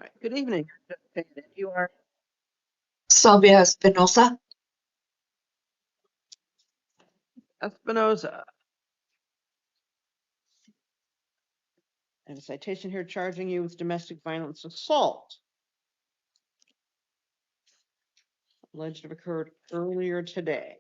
All right. Good evening. You are Sylvia Espinosa. Espinoza. And a citation here charging you with domestic violence assault. Alleged to have occurred earlier today.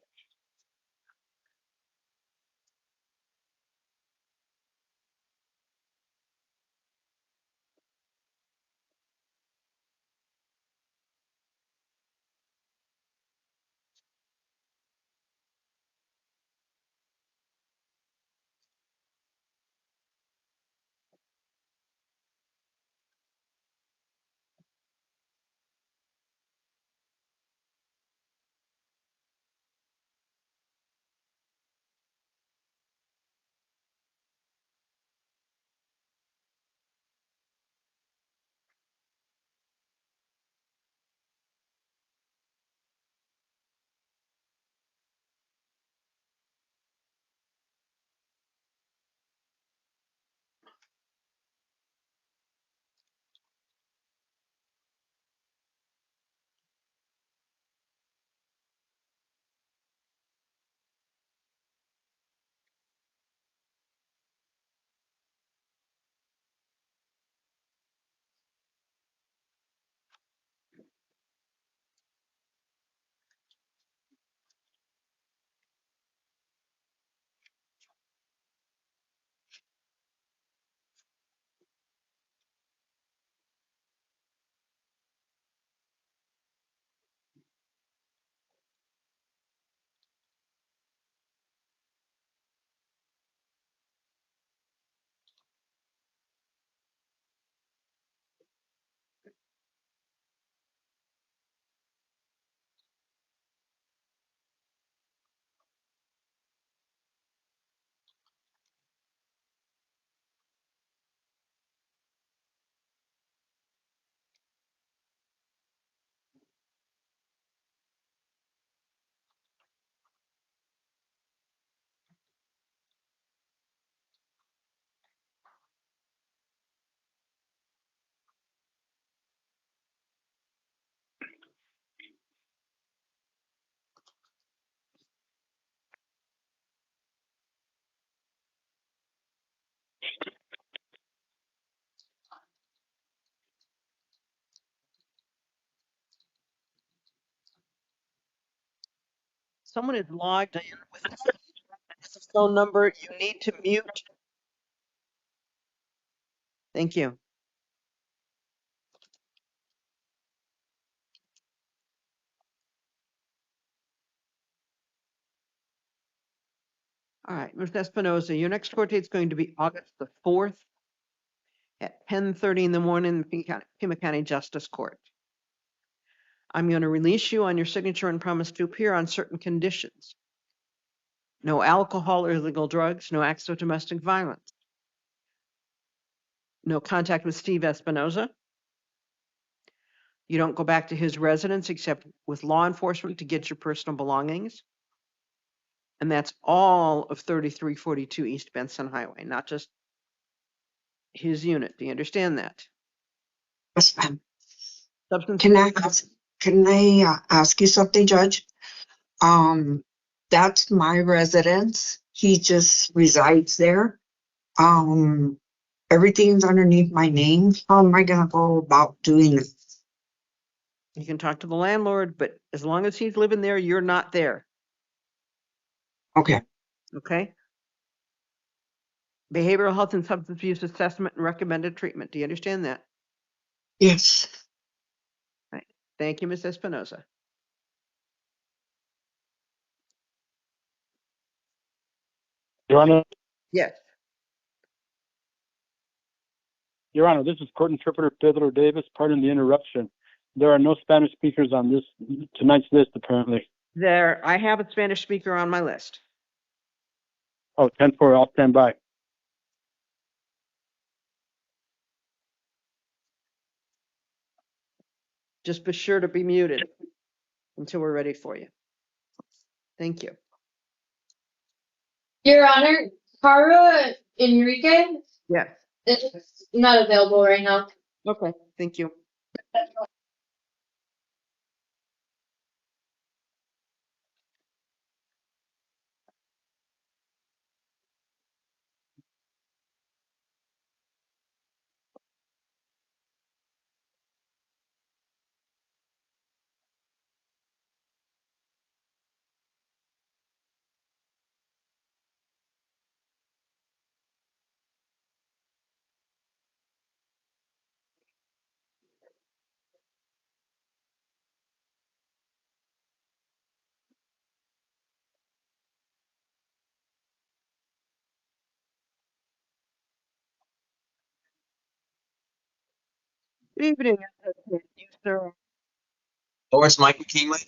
Someone is logged in with a phone number. You need to mute. Thank you. All right, Ms. Espinoza, your next court date is going to be August the 4th at 10:30 in the morning in Pima County Justice Court. I'm going to release you on your signature and promise to appear on certain conditions. No alcohol or illegal drugs, no acts of domestic violence. No contact with Steve Espinoza. You don't go back to his residence except with law enforcement to get your personal belongings. And that's all of 3342 East Benson Highway, not just his unit. Do you understand that? Yes, ma'am. Substance. Can I ask you something, Judge? That's my residence. He just resides there. Everything's underneath my name. How am I gonna go about doing this? You can talk to the landlord, but as long as he's living there, you're not there. Okay. Okay? Behavioral health and substance abuse assessment and recommended treatment. Do you understand that? Yes. Right. Thank you, Ms. Espinoza. Your Honor, Yes. Your Honor, this is Court Interpreter Pedro Davis. Pardon the interruption. There are no Spanish speakers on tonight's list, apparently. I have a Spanish speaker on my list. Oh, 10-4, I'll stand by. Just be sure to be muted until we're ready for you. Thank you. Your Honor, Cara Enrique Yes. is not available right now. Okay. Thank you. Good evening, you, sir. Doris Michael Keenly.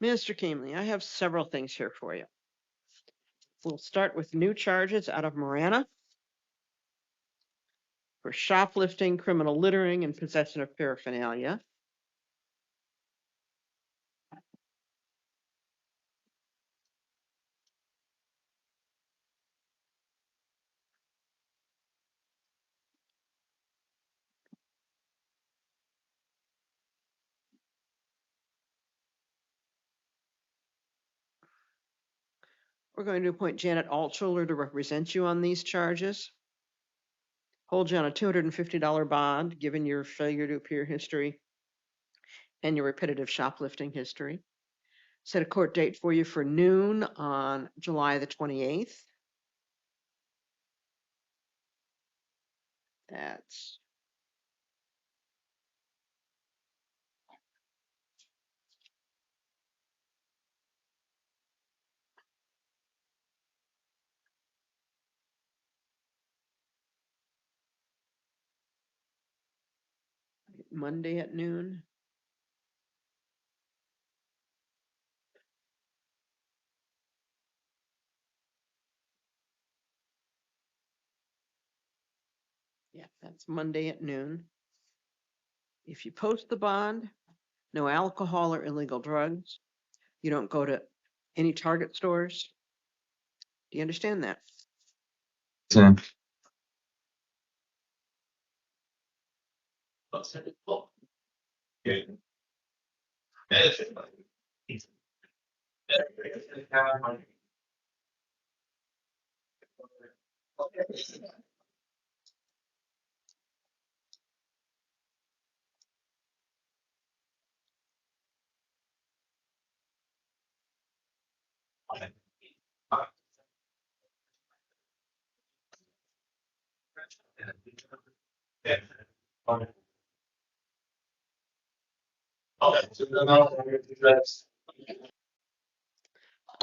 Mr. Keemley, I have several things here for you. We'll start with new charges out of Marana for shoplifting, criminal littering, and possession of paraphernalia. We're going to appoint Janet Altschuler to represent you on these charges. Hold you on a $250 bond, given your failure to appear history and your repetitive shoplifting history. Set a court date for you for noon on July the 28th. That's Monday at noon. Yeah, that's Monday at noon. If you post the bond, no alcohol or illegal drugs. You don't go to any Target stores. Do you understand that?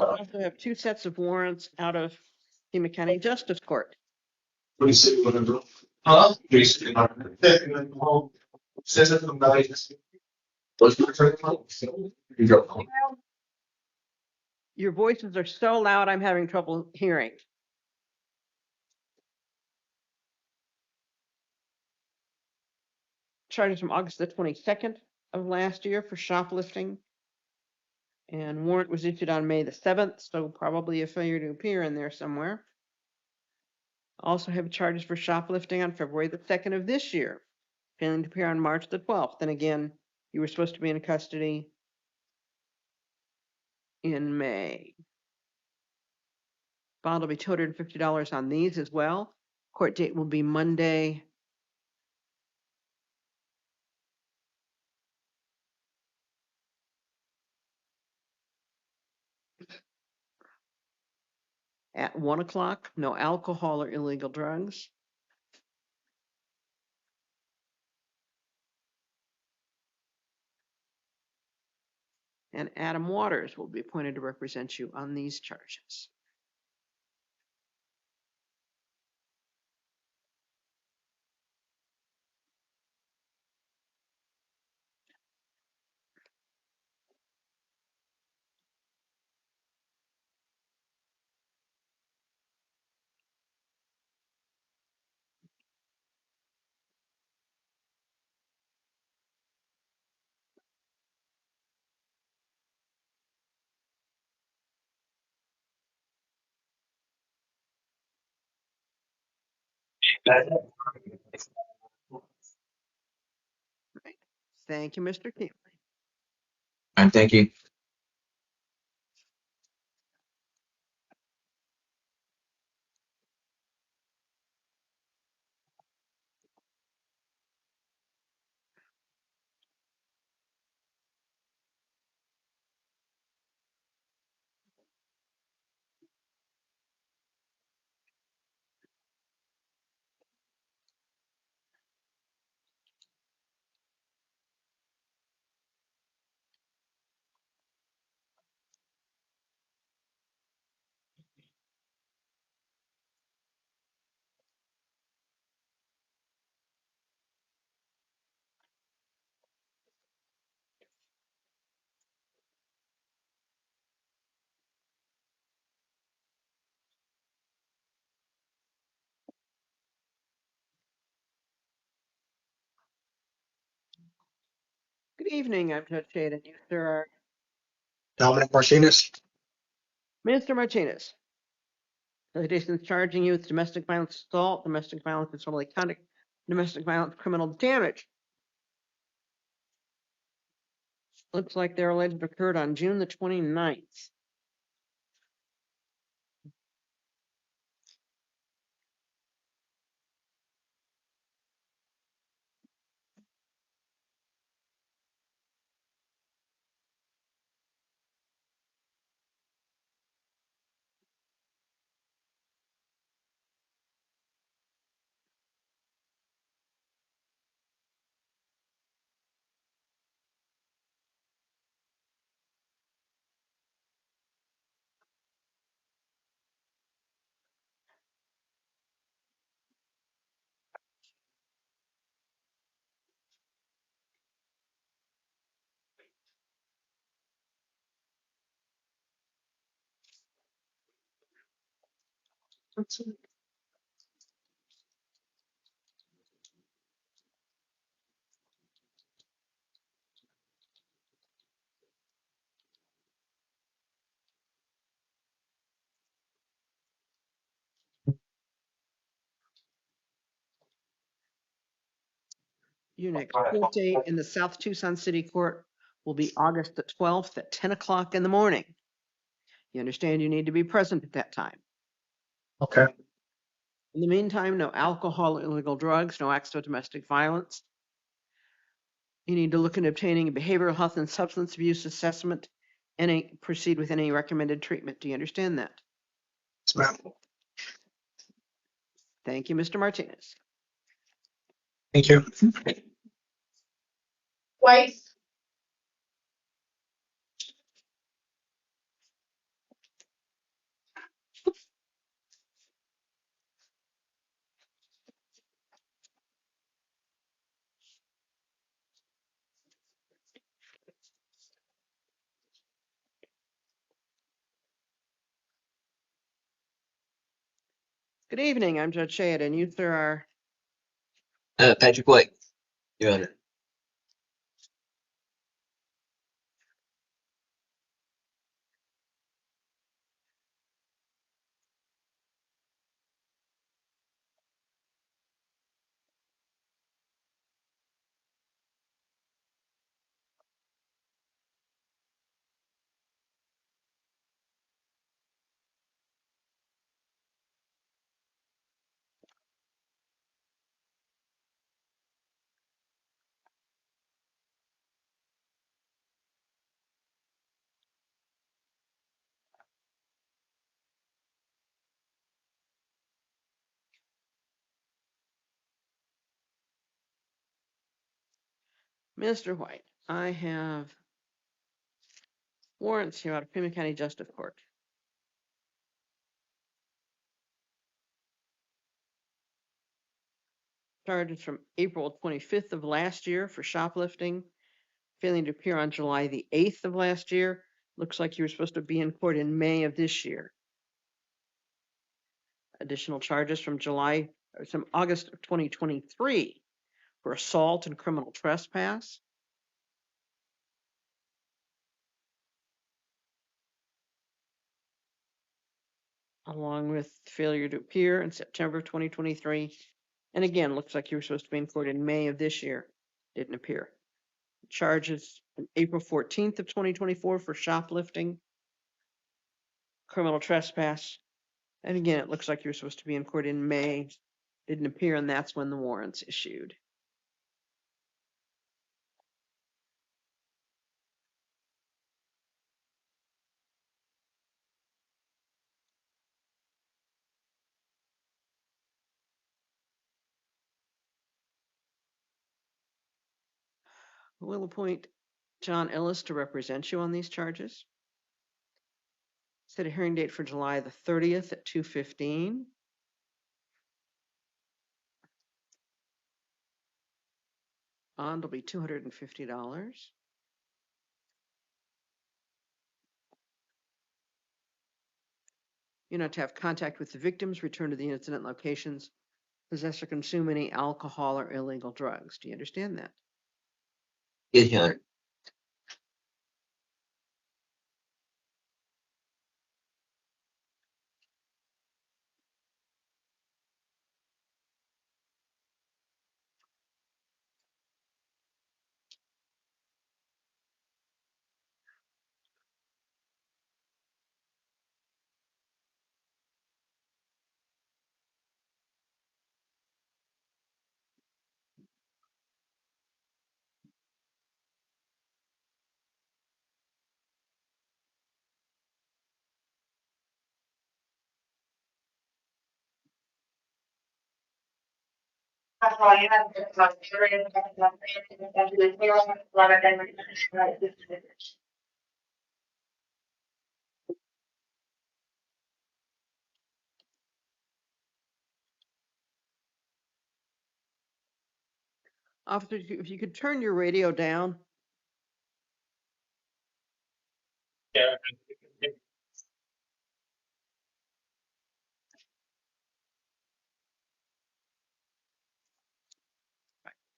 I also have two sets of warrants out of Pima County Justice Court. Your voices are so loud, I'm having trouble hearing. Charges from August the 22nd of last year for shoplifting. And warrant was issued on May the 7th, so probably a failure to appear in there somewhere. Also have charges for shoplifting on February the 2nd of this year, failing to appear on March the 12th. And again, you were supposed to be in custody in May. Bond will be $250 on these as well. Court date will be Monday, At 1 o'clock, no alcohol or illegal drugs. And Adam Waters will be appointed to represent you on these charges. Right. Thank you, Mr. Keeley. All right, thank you. Good evening, I'm Judge Shade, and you, sir, are Dominic Martinez. Mr. Martinez. Citations charging you with domestic violence assault, domestic violence disorderly conduct, domestic violence criminal damage. Looks like they're alleged occurred on June the 29th. Your next court date in the South Tucson City Court will be August the 12th at 10 o'clock in the morning. You understand you need to be present at that time. Okay. In the meantime, no alcohol, illegal drugs, no acts of domestic violence. You need to look into obtaining a behavioral health and substance abuse assessment and proceed with any recommended treatment. Do you understand that? Yes, ma'am. Thank you, Mr. Martinez. Thank you. Twice. Good evening, I'm Judge Shade, and you, sir, are Patrick White, Your Honor. Mr. White, I have warrants here out of Pima County Justice Court. Charges from April 25th of last year for shoplifting, failing to appear on July the 8th of last year. Looks like you were supposed to be in court in May of this year. Additional charges from August of 2023 for assault and criminal trespass. Along with failure to appear in September of 2023. And again, looks like you were supposed to be in court in May of this year. Didn't appear. Charges on April 14th of 2024 for shoplifting, criminal trespass. And again, it looks like you were supposed to be in court in May. Didn't appear, and that's when the warrants issued. We'll appoint John Ellis to represent you on these charges. Set a hearing date for July the 30th at 2:15. Bond will be $250. You're not to have contact with the victims, return to the incident locations, possess or consume any alcohol or illegal drugs. Do you understand that? Yes, Your Honor. Officer, if you could turn your radio down.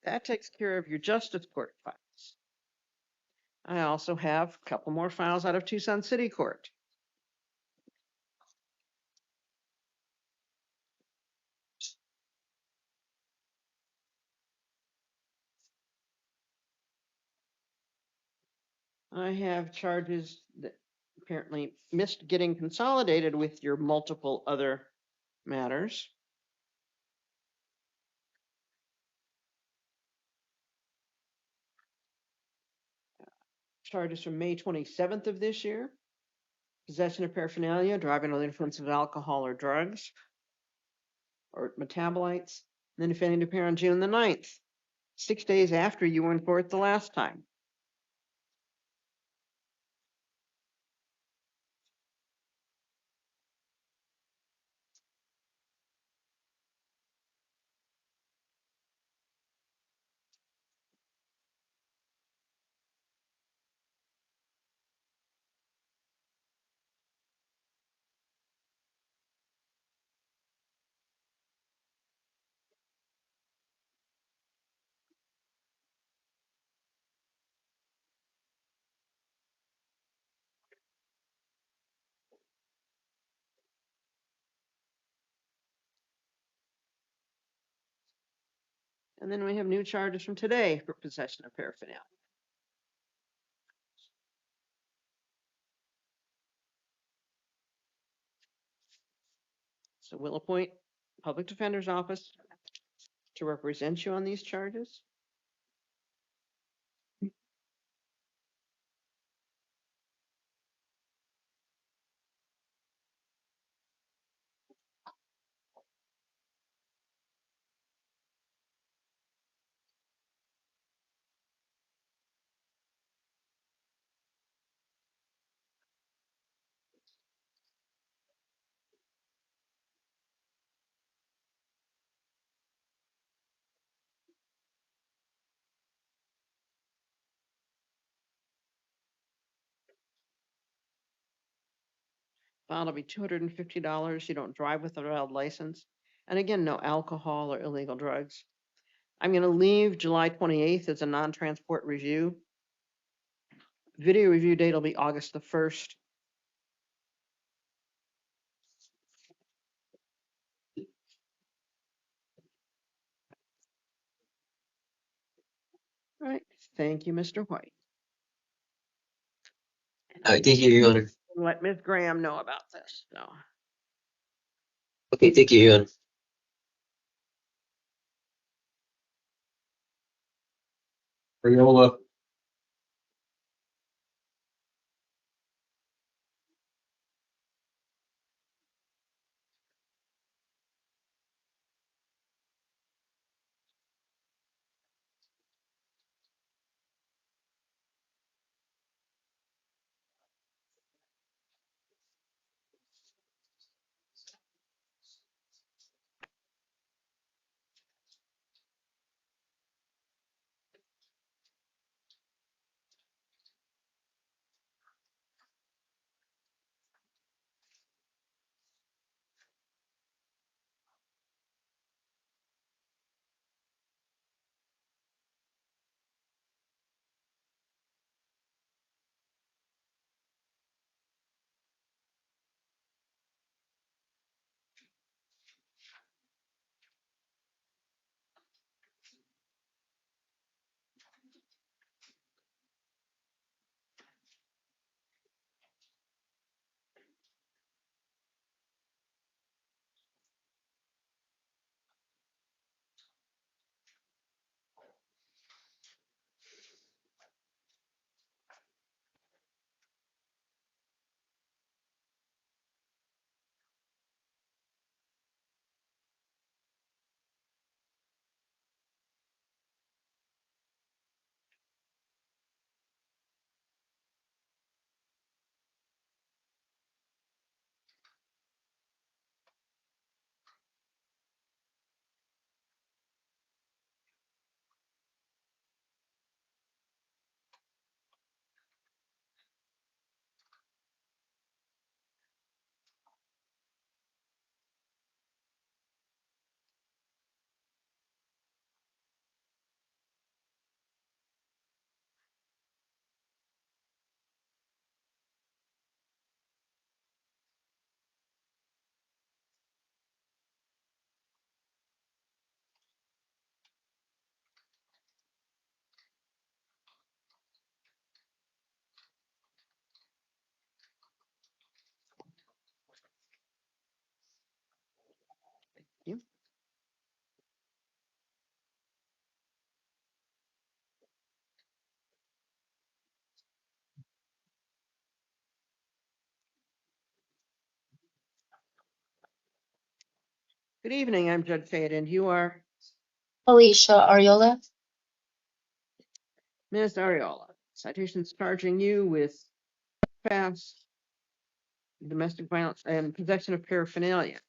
That takes care of your justice court files. I also have a couple more files out of Tucson City Court. I have charges that apparently missed getting consolidated with your multiple other matters. Charges from May 27th of this year. Possession of paraphernalia, driving under the influence of alcohol or drugs or metabolites. And then failing to appear on June the 9th, 6 days after you were in court the last time. And then we have new charges from today for possession of paraphernalia. So we'll appoint public defender's office to represent you on these charges. fine will be $250. You don't drive with a valid license. And again, no alcohol or illegal drugs. I'm going to leave July 28th as a non-transport review. Video review date will be August the 1st. All right. Thank you, Mr. White. All right, thank you, Your Honor. Let Ms. Graham know about this. So. Okay, thank you, Your Honor. Ariola. You. Good evening. I'm Judge Fayed, and you are Alicia Ariola. Ms. Ariola. Citations charging you with fast domestic violence and possession of paraphernalia.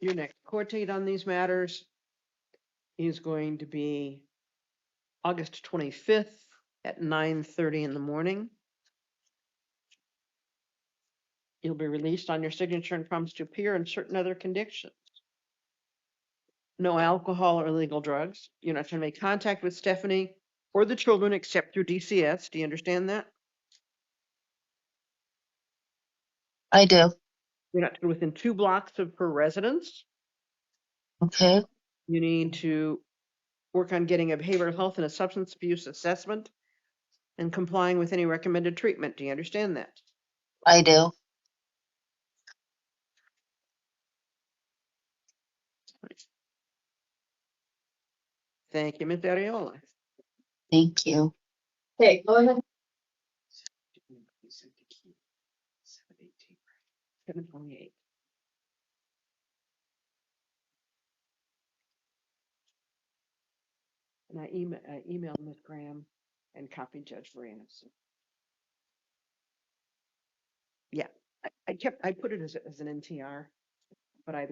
Your next court date on these matters is going to be August 25th at 9:30 in the morning. You'll be released on your signature and promise to appear and certain other conditions. No alcohol or illegal drugs. You're not to make contact with Stephanie or the children except through DCS. Do you understand that? I do. You're not to go within 2 blocks of her residence. Okay. You need to work on getting a behavioral health and a substance abuse assessment and complying with any recommended treatment. Do you understand that? I do. Thank you, Ms. Ariola. Thank you. Okay, go ahead. 728. And I emailed Ms. Graham and copied Judge Moranis. Yeah, I put it as an NTR, but I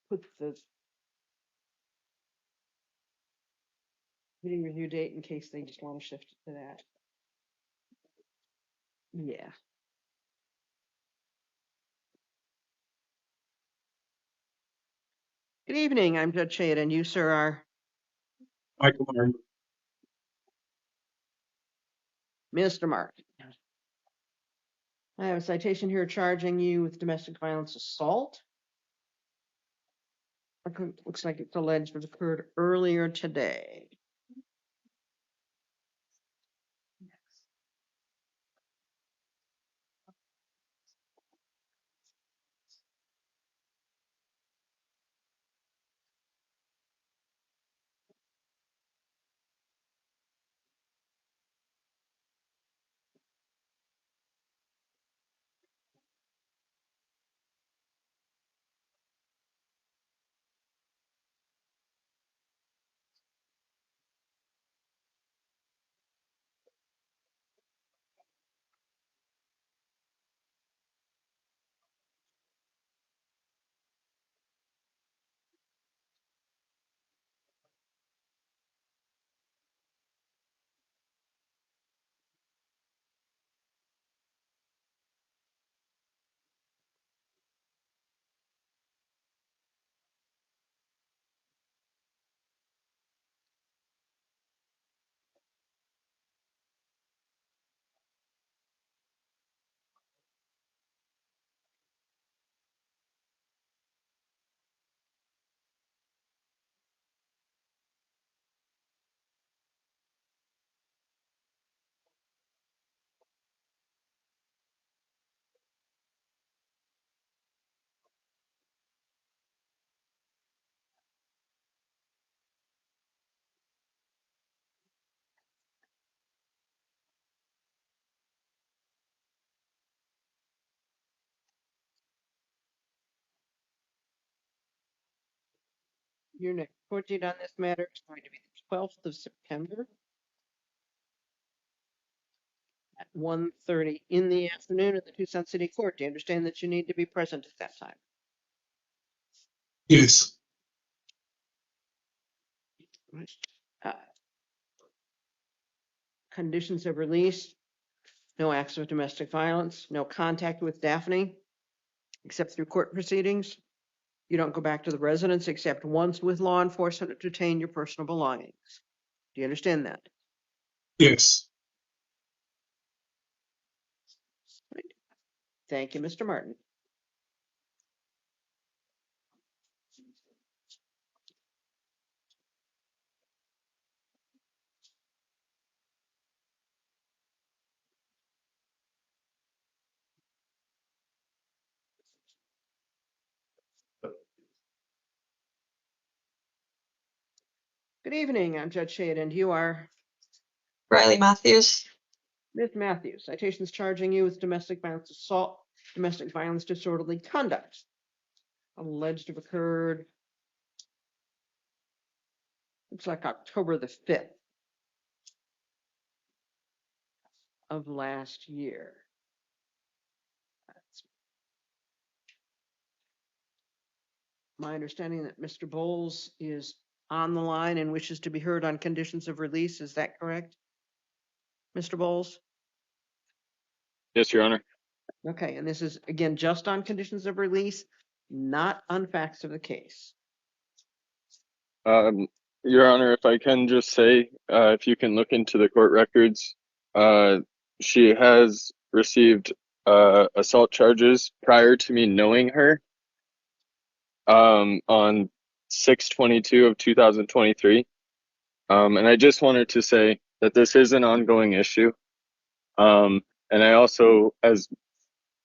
put the meeting review date in case they just want to shift it to that. Yeah. Good evening, I'm Judge Shade, and you, sir, are Michael Martin. Mr. Mark. I have a citation here charging you with domestic violence assault. Looks like it's alleged it occurred earlier today. Your next court date on this matter is going to be the 12th of September at 1:30 in the afternoon at the Tucson City Court. Do you understand that you need to be present at that time? Yes. Uh, Conditions of release, no acts of domestic violence, no contact with Daphne except through court proceedings. You don't go back to the residence except once with law enforcement to obtain your personal belongings. Do you understand that? Yes. Thank you, Mr. Martin. Good evening, I'm Judge Shade, and you are Riley Matthews. Ms. Matthews. Citations charging you with domestic violence assault, domestic violence disorderly conduct. Alleged to have occurred, looks like October the 5th of last year. my understanding that Mr. Bowles is on the line and wishes to be heard on conditions of release. Is that correct? Mr. Bowles? Yes, Your Honor. Okay, and this is again just on conditions of release, not on facts of the case. Your Honor, if I can just say, if you can look into the court records, she has received assault charges prior to me knowing her on 6/22 of 2023. And I just wanted to say that this is an ongoing issue. And I also, as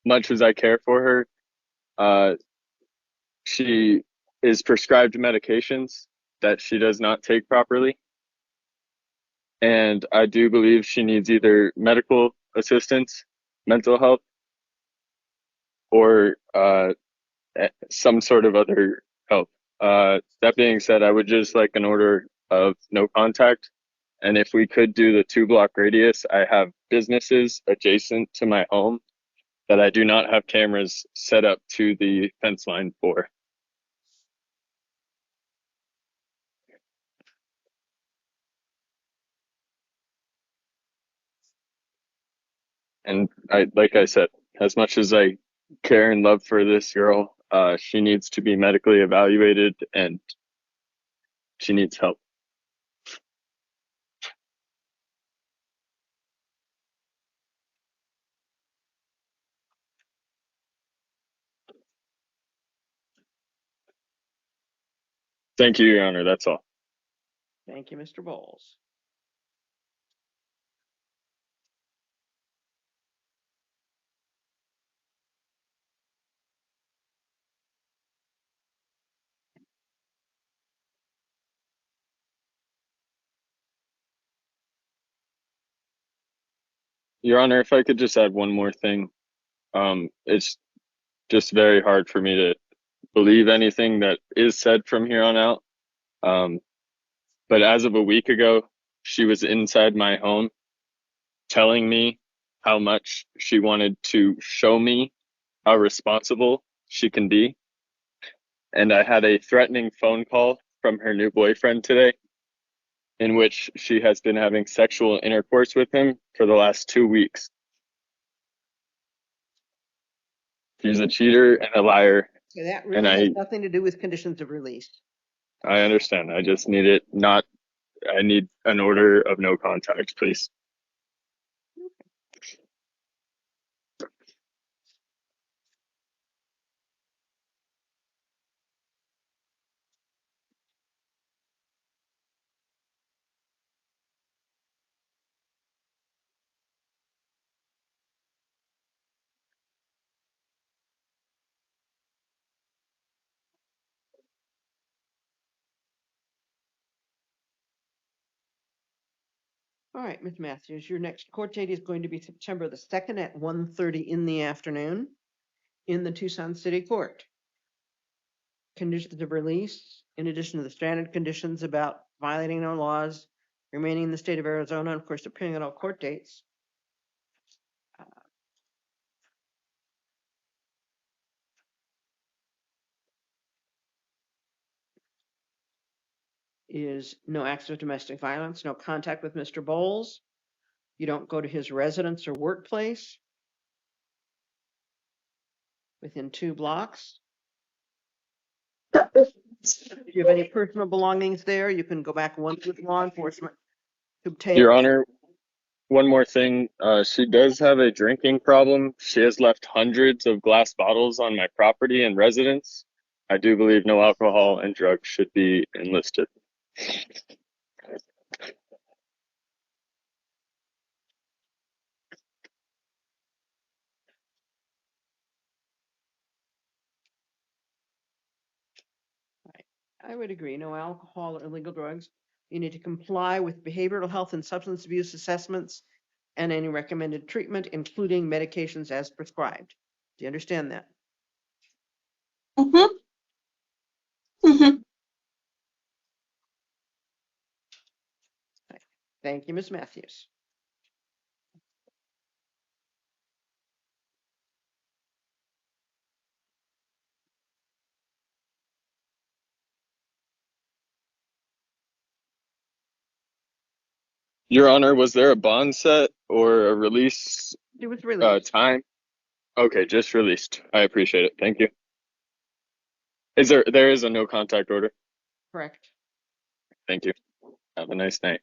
much as I care for her, she is prescribed medications that she does not take properly. And I do believe she needs either medical assistance, mental health, or some sort of other help. That being said, I would just like an order of no contact. And if we could do the 2-block radius, I have businesses adjacent to my home that I do not have cameras set up to the fence line for. And like I said, as much as I care and love for this girl, she needs to be medically evaluated and she needs help. Thank you, Your Honor. That's all. Thank you, Mr. Bowles. Your Honor, if I could just add one more thing. It's just very hard for me to believe anything that is said from here on out. But as of a week ago, she was inside my home telling me how much she wanted to show me how responsible she can be. And I had a threatening phone call from her new boyfriend today, in which she has been having sexual intercourse with him for the last 2 weeks. He's a cheater and a liar, So that and really has nothing to do with conditions of release. I understand. I just need it not. I need an order of no contact, please. All right, Ms. Matthews, your next court date is going to be September the 2nd at 1:30 in the afternoon in the Tucson City Court. Conditions of release, in addition to the standard conditions about violating no laws, remaining in the state of Arizona, and of course, appearing at all court dates. Is no acts of domestic violence, no contact with Mr. Bowles. You don't go to his residence or workplace within 2 blocks. If you have any personal belongings there, you can go back once with law enforcement to obtain. Your Honor, one more thing. She does have a drinking problem. She has left hundreds of glass bottles on my property and residence. I do believe no alcohol and drugs should be enlisted. I would agree, no alcohol or illegal drugs. You need to comply with behavioral health and substance abuse assessments and any recommended treatment, including medications as prescribed. Do you understand that? Mm-hmm. Mm-hmm. Thank you, Ms. Matthews. Your Honor, was there a bond set or a release She was released. time? Okay, just released. I appreciate it. Thank you. There is a no contact order? Correct. Thank you. Have a nice night.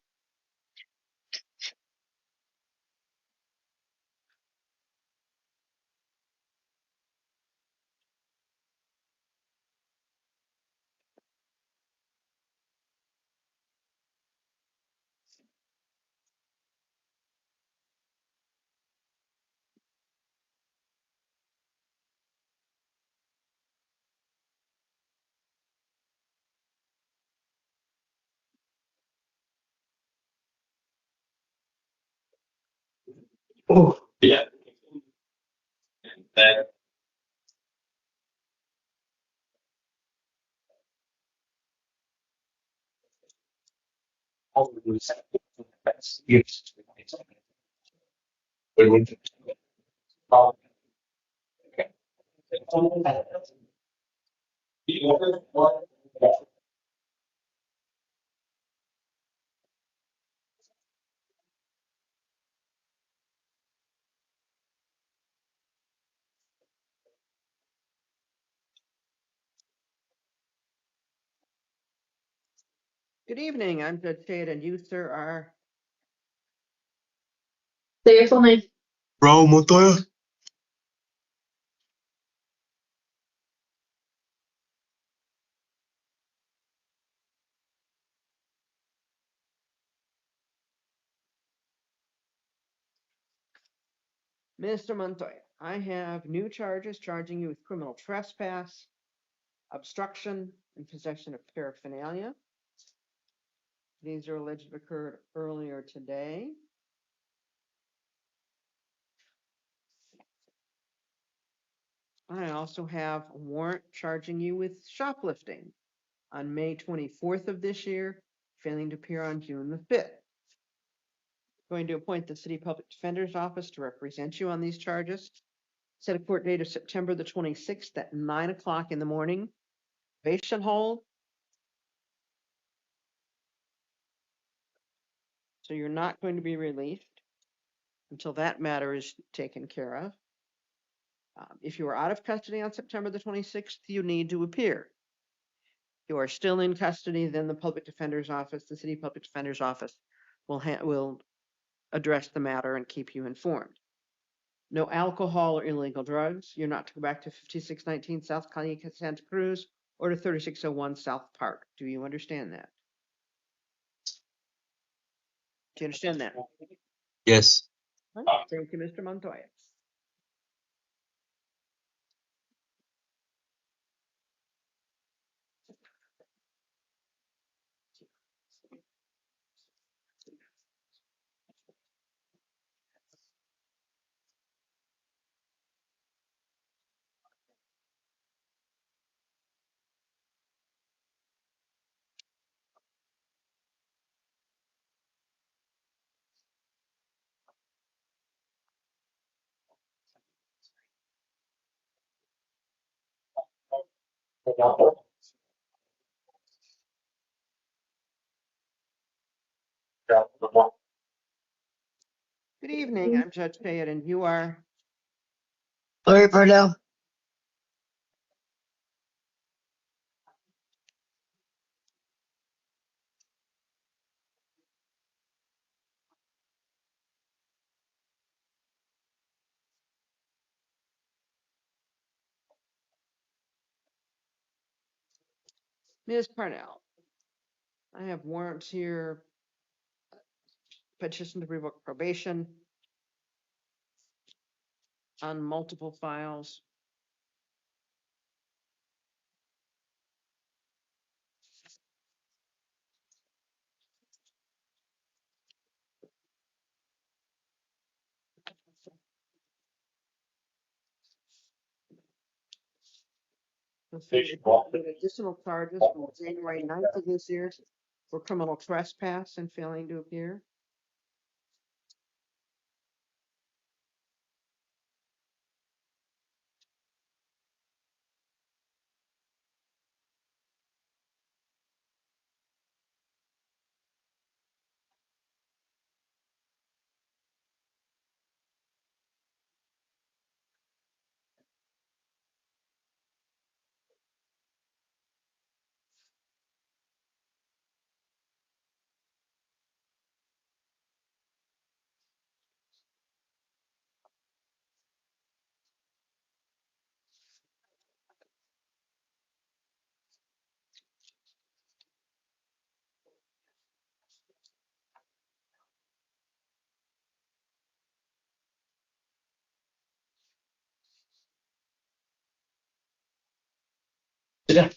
Oh, Yeah. yes. Good evening. I'm Judge Shade, and you, sir, are Say your full name. Raul Montoya. Mr. Montoya. I have new charges charging you with criminal trespass, obstruction, and possession of paraphernalia. These are alleged to have occurred earlier today. I also have a warrant charging you with shoplifting on May 24th of this year, failing to appear on June the 5th. Going to appoint the City Public Defender's Office to represent you on these charges. Set a court date of September the 26th at 9 o'clock in the morning. Probation hold. So you're not going to be released until that matter is taken care of. If you are out of custody on September the 26th, you need to appear. If you are still in custody, then the Public Defender's Office, the City Public Defender's Office, will address the matter and keep you informed. No alcohol or illegal drugs. You're not to go back to 5619 South Calle Santa Cruz or to 3601 South Park. Do you understand that? Do you understand that? Yes. Right. Thank you, Mr. Montoya. Good evening. I'm Judge Payette, and you are Lori Pardell. Ms. Parnell. I have warrants here, petition to revoke probation on multiple files. Additional charges from January 9th of this year for criminal trespass and failing to appear. Sit down.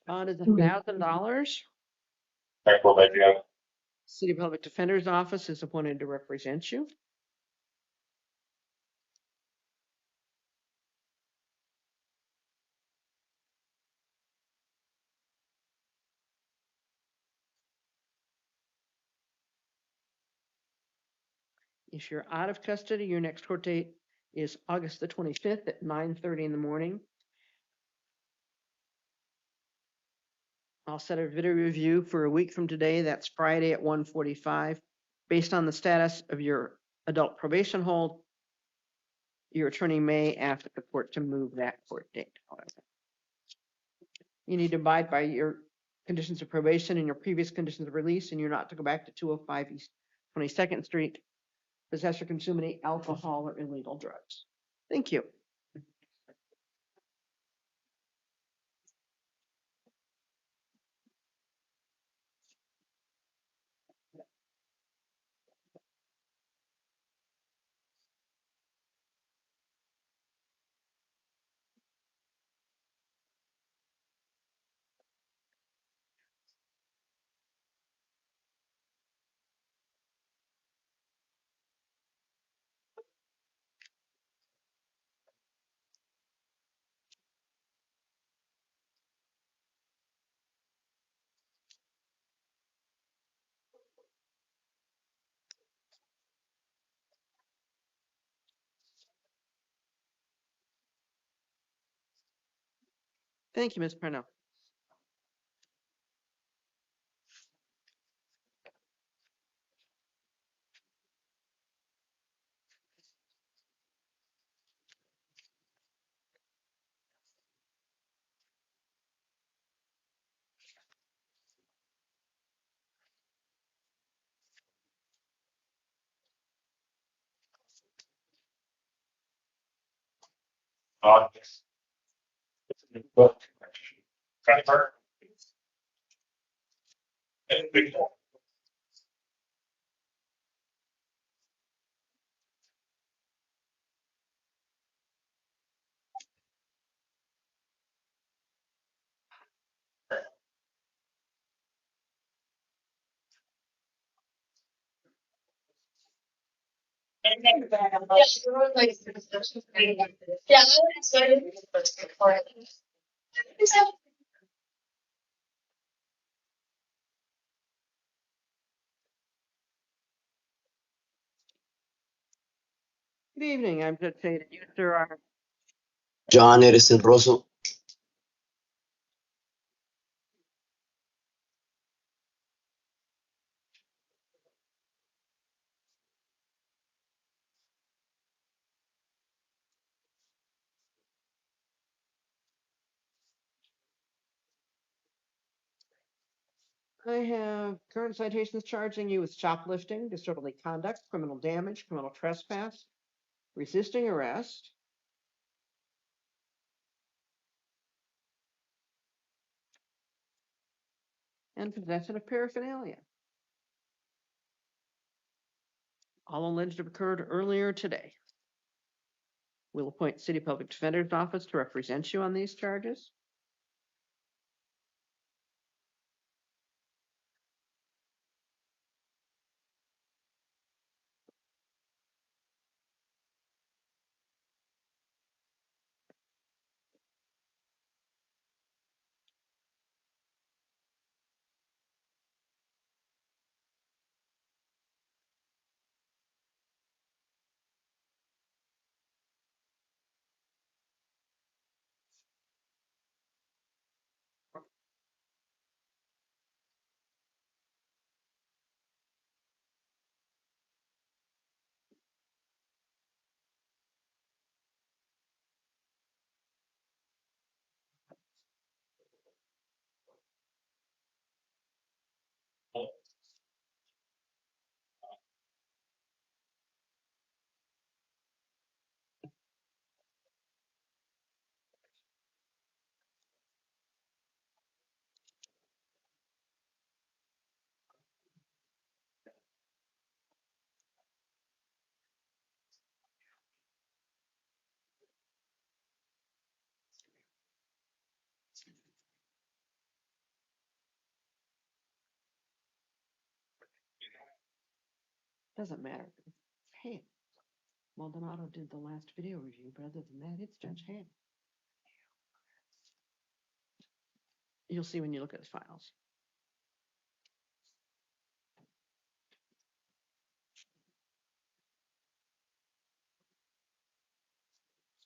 Bond is $1,000. City Public Defender's Office is appointed to represent you. If you're out of custody, your next court date is August the 25th at 9:30 in the morning. I'll set a video review for a week from today. That's Friday at 1:45. Based on the status of your adult probation hold, your attorney may ask the court to move that court date, however. You need to abide by your conditions of probation and your previous conditions of release, and you're not to go back to 205 East 22nd Street, possess or consume any alcohol or illegal drugs. Thank you. Thank you, Ms. Parnell. Good evening. I'm Judge Say that you, sir, are John Edison Rosso. I have current citations charging you with shoplifting, disorderly conduct, criminal damage, criminal trespass, resisting arrest, and possession of paraphernalia. All alleged to have occurred earlier today. We'll appoint City Public Defender's Office to represent you on these charges. Doesn't matter. Hey, Maldonado did the last video review, but other than that, it's Judge Ham. You'll see when you look at the files.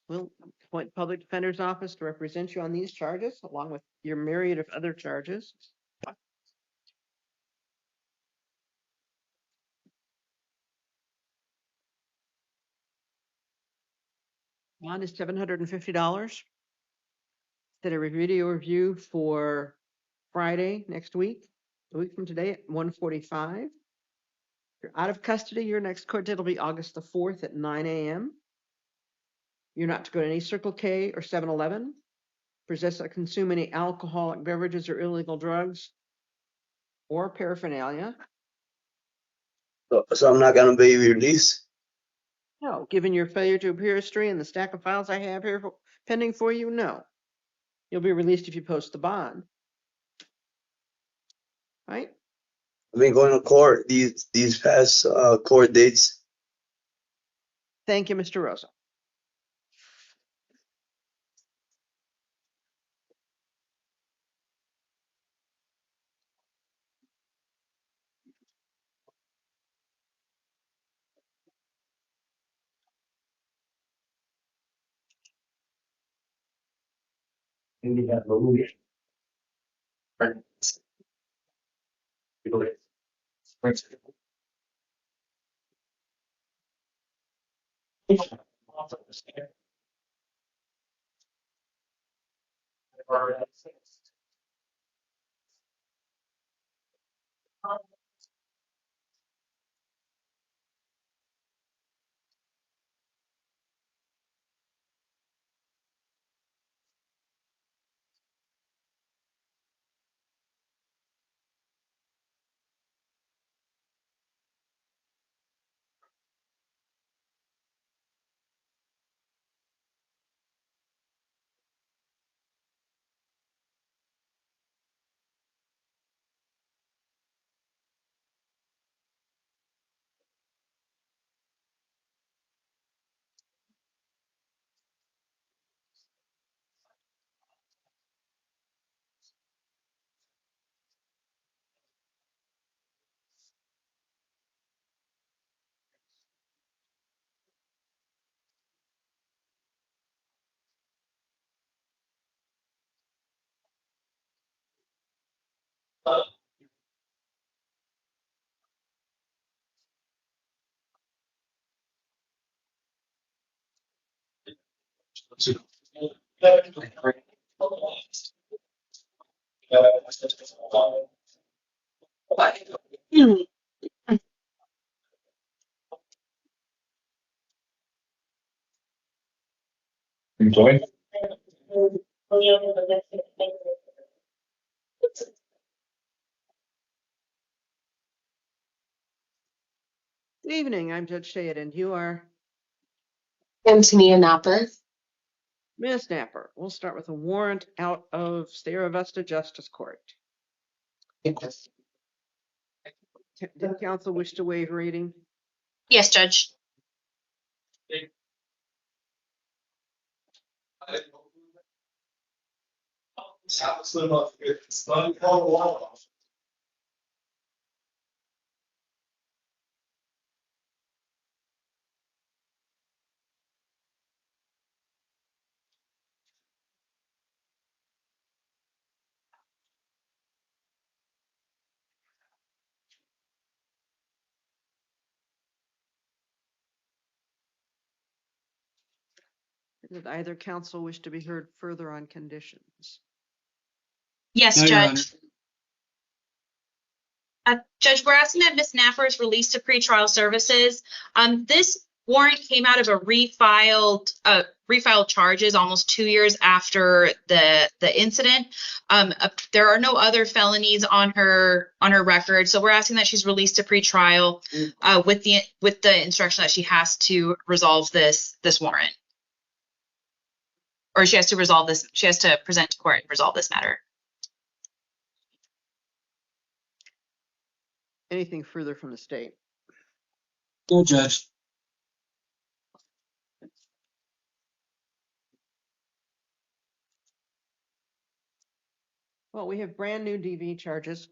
We'll appoint public defender's office to represent you on these charges, along with your myriad of other charges. Bond is $750. Did a video review for Friday next week, a week from today at 1:45. If you're out of custody, your next court date will be August the 4th at 9 a.m. You're not to go to any Circle K or 7-Eleven, possess or consume any alcoholic beverages or illegal drugs or paraphernalia. So I'm not gonna be released. No, given your failure to appear history and the stack of files I have here pending for you, no. You'll be released if you post the bond. Right? I've been going to court these past court dates. Thank you, Mr. Rosa. Good evening, I'm Judge Shade, and you are Antonia Napa. Ms. Napper. We'll start with a warrant out of Sierra Vista Justice Court. Did counsel wish to waive reading? Yes, Judge. Did either counsel wish to be heard further on conditions? Yes, No, Your Honor. Judge. Judge, we're asking that Ms. Napper is released to pretrial services. This warrant came out of a refiled charges almost 2 years after the incident. There are no other felonies on her record, so we're asking that she's released to pretrial with the instruction that she has to resolve this warrant, or she has to resolve this. She has to present to court and resolve this matter. Anything further from the state? No, Judge. Well, we have brand new DV charges.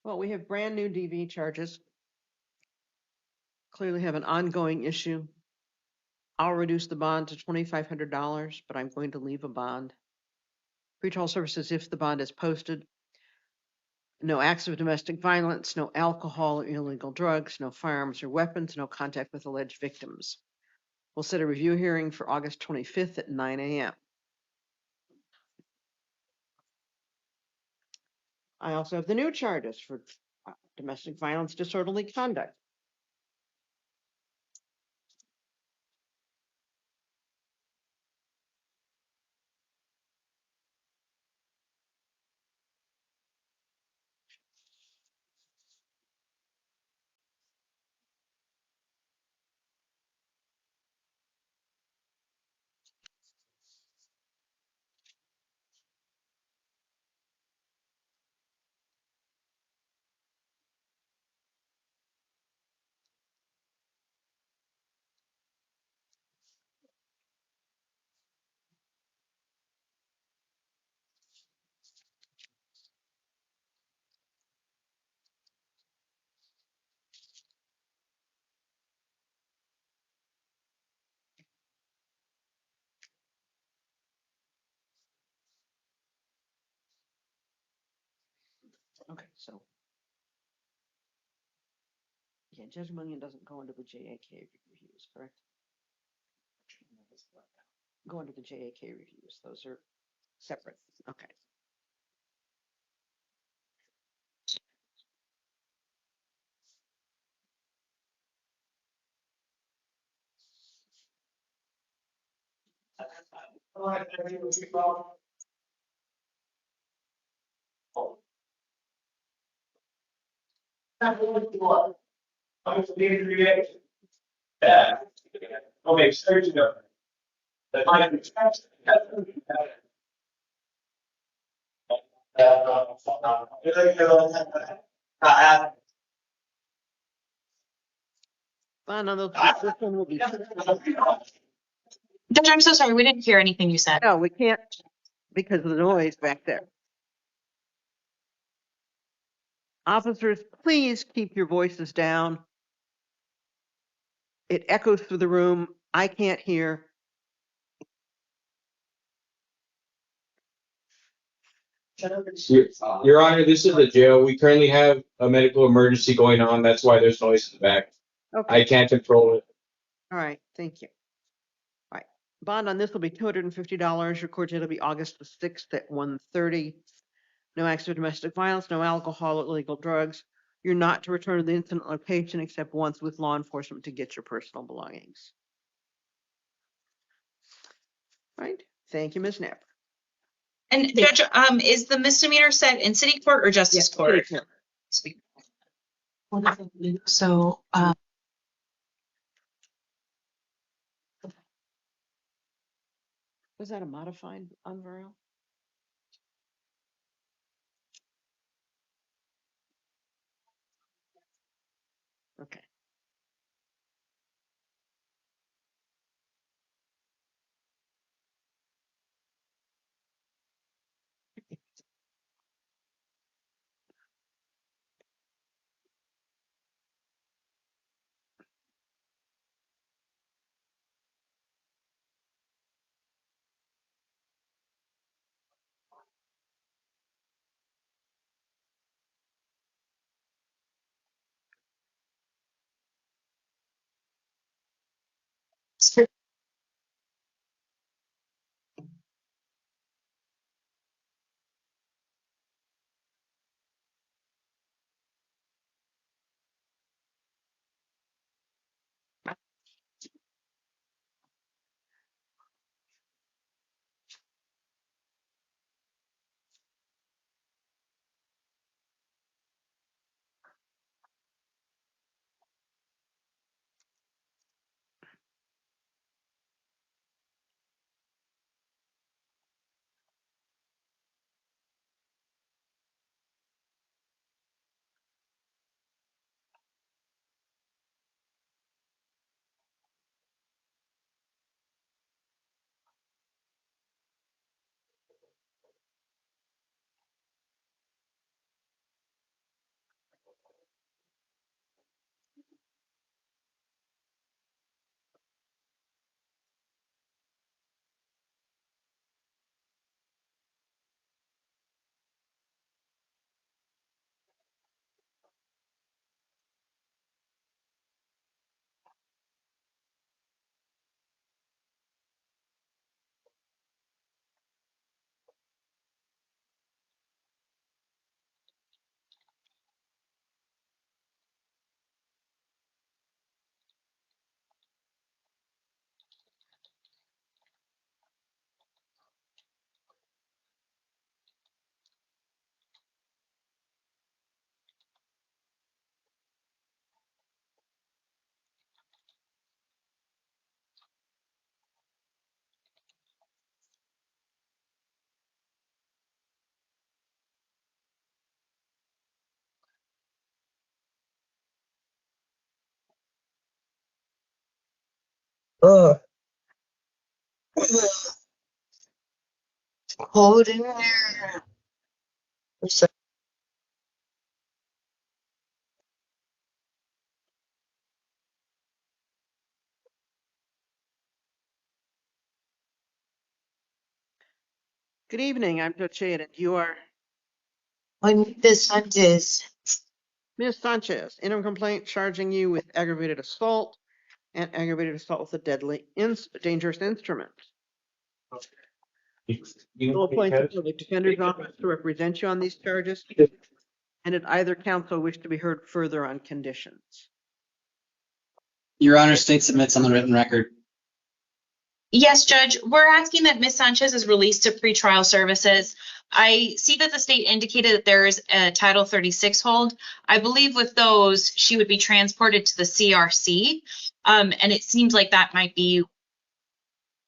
Well, we have brand new DV charges. Clearly have an ongoing issue. I'll reduce the bond to $2,500, but I'm going to leave a bond. Pretrial services, if the bond is posted. No acts of domestic violence, no alcohol or illegal drugs, no firearms or weapons, no contact with alleged victims. We'll set a review hearing for August 25th at 9 a.m. I also have the new charges for domestic violence, disorderly conduct. Okay, so yeah, Judge Munyon doesn't go into the JAK reviews, correct? Go into the JAK reviews. Those are separate. Okay. Okay, so you go. Well, no, this one will be. Judge, I'm so sorry. We didn't hear anything you said. No, we can't because of the noise back there. Officers, please keep your voices down. It echoes through the room. I can't hear. Your Honor, this is a jail. We currently have a medical emergency going on. That's why there's noise in the back. Okay, I can't control it. all right, thank you. All right, bond on this will be $250. Your court date will be August the 6th at 1:30. No acts of domestic violence, no alcohol or illegal drugs. You're not to return to the incident location except once with law enforcement to get your personal belongings. Right? Thank you, Ms. Knapp. And Judge, is the misdemeanor set in city court or justice court? So, Was that a modified unveil? Okay. Uh, Cold in there. Good evening. I'm Judge Shade, and you are When this hunt is, Ms. Sanchez. Interim complaint charging you with aggravated assault and aggravated assault with a deadly dangerous instrument. Will appoint a public defender's office to represent you on these charges, and did either counsel wish to be heard further on conditions? Your Honor, state submits on the written record. Yes, Judge, we're asking that Ms. Sanchez is released to pretrial services. I see that the state indicated that there is a Title 36 hold. I believe with those, she would be transported to the CRC. And it seems like that might be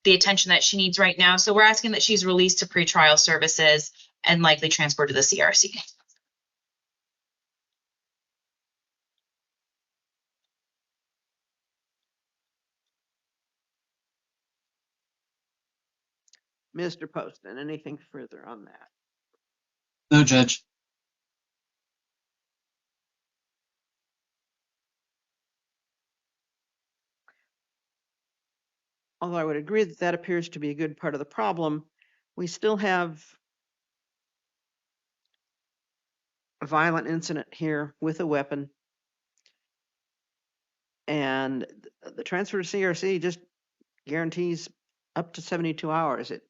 the attention that she needs right now. So we're asking that she's released to pretrial services and likely transported to the CRC. Mr. Poston, anything further on that? No, Judge. Although I would agree that that appears to be a good part of the problem, we still have a violent incident here with a weapon. And the transfer to CRC just guarantees up to 72 hours. It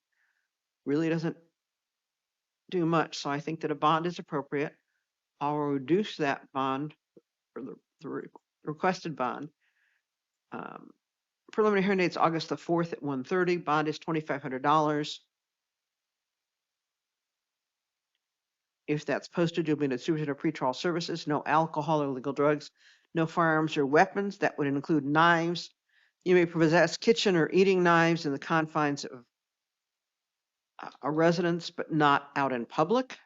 really doesn't do much. So I think that a bond is appropriate. I'll reduce that bond or the requested bond. Preliminary hearing date's August the 4th at 1:30. Bond is $2,500. If that's posted, you'll be in a supervision of pretrial services, no alcohol or illegal drugs, no firearms or weapons. That would include knives. You may possess kitchen or eating knives in the confines of a residence, but not out in public.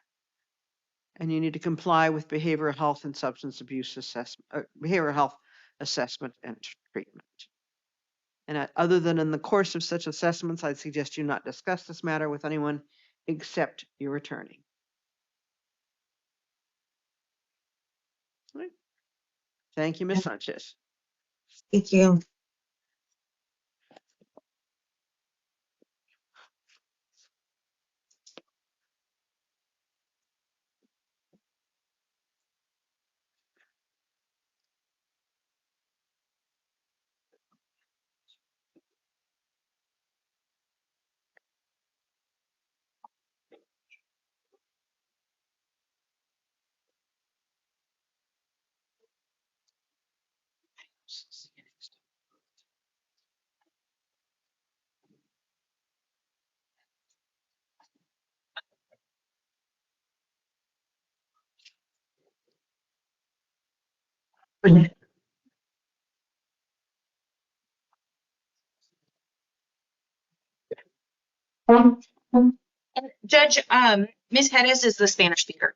And you need to comply with behavioral health and substance abuse assessment, behavioral health assessment and treatment. And other than in the course of such assessments, I'd suggest you not discuss this matter with anyone except your attorney. Right. Thank you, Ms. Sanchez. thank you. Judge, Ms. Hedges is the Spanish speaker.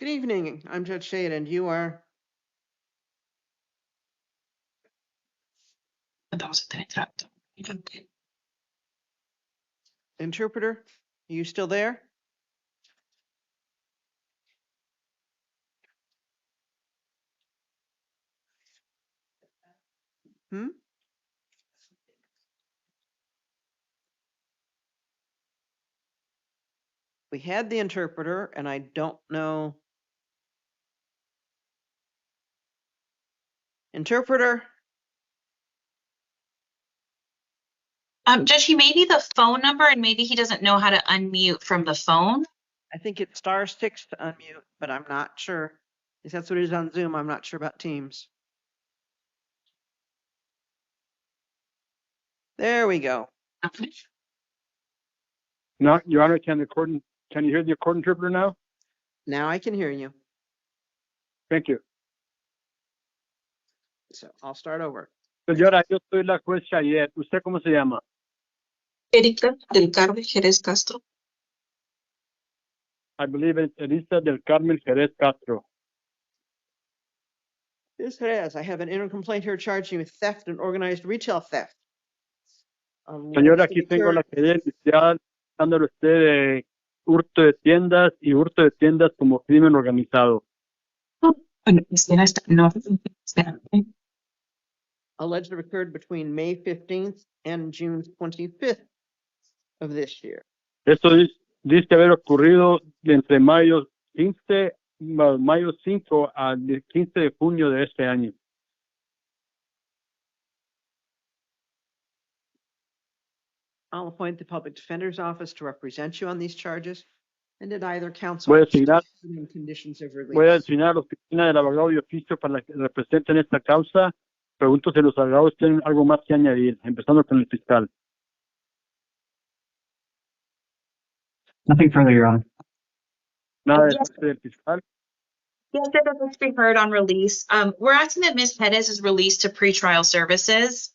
Good evening. I'm Judge Shade, and you are? Interpreter? Are you still there? Hmm? We had the interpreter, and I don't know. Interpreter? Judge, he may need the phone number and maybe he doesn't know how to unmute from the phone. I think it's *6 to unmute, but I'm not sure. If that's what it is on Zoom, I'm not sure about Teams. There we go. No, Your Honor, can you hear the court interpreter now? Now I can hear you. Thank you. So I'll start over. Señora, yo soy la juez Chayet. ¿Usted cómo se llama? Erika del Carmen Jerez Castro. I believe it's Elisa del Carmen Jerez Castro. This has. I have an interim complaint here charging you with theft and organized retail theft. Señora, aquí tengo la querella inicial dándole a usted de hurto de tiendas y hurto de tiendas como crimen organizado. Allegedly occurred between May 15th and June 25th of this year. Esto dice haber ocurrido entre mayo 5 al 15 de junio de este año. I'll appoint the public defender's office to represent you on these charges, and did either counsel Voy a asignar conditions of release. Voy a asignar a la oficina del abogado de oficio para que representen esta causa. Pregunto si los abogados tienen algo más que añadir, empezando con el fiscal. Nothing further, Your Honor. Nada de Yes. parte del fiscal. Yes, that doesn't be heard on release. We're asking that Ms. Perez is released to pretrial services.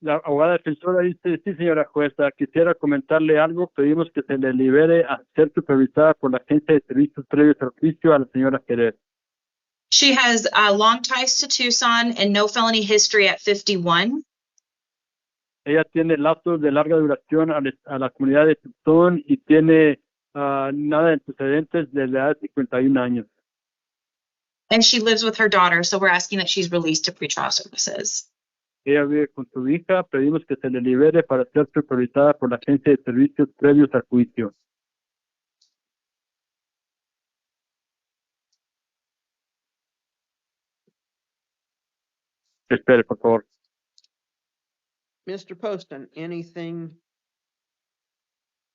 La abogada defensora dice, sí, señora jueza, quisiera comentarle algo. Pedimos que se le libere a ser supervisada por la Agencia de Servicios Previos al Juicio a la señora Jerez. She has long ties to Tucson and no felony history at 51. Ella tiene lazos de larga duración a la comunidad de Tucson y tiene nada de antecedentes desde la edad de 51 años. And she lives with her daughter, so we're asking that she's released to pretrial services. Ella vive con su hija, pedimos que se le libere para ser supervisada por la Agencia de Servicios Previos al Juicio. Espere, por favor. Mr. Poston, anything?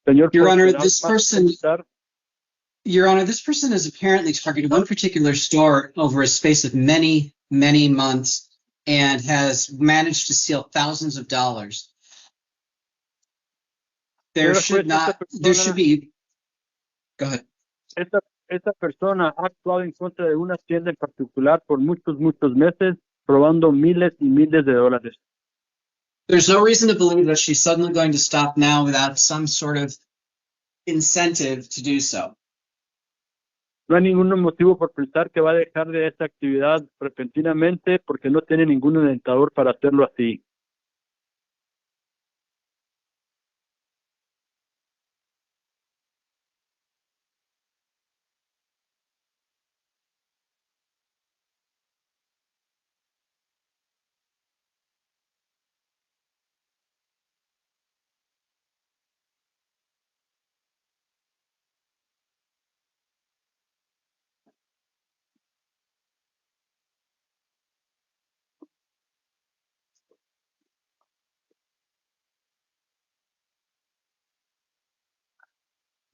Señor Your juez, Honor, ¿tiene algo this más que person- comentar? Your Honor, this person has apparently targeted one particular store over a space of many, many months and has managed to steal thousands of dollars. There Señora should juez, esta not, persona- there should be, go ahead. Esta persona ha actuado en contra de una tienda en particular por muchos meses, robando miles y miles de dólares. There's no reason to believe that she's suddenly going to stop now without some sort of incentive to do so. No hay ningún motivo por pensar que va a dejar de esta actividad repentinamente porque no tiene ningún alentador para hacerlo así.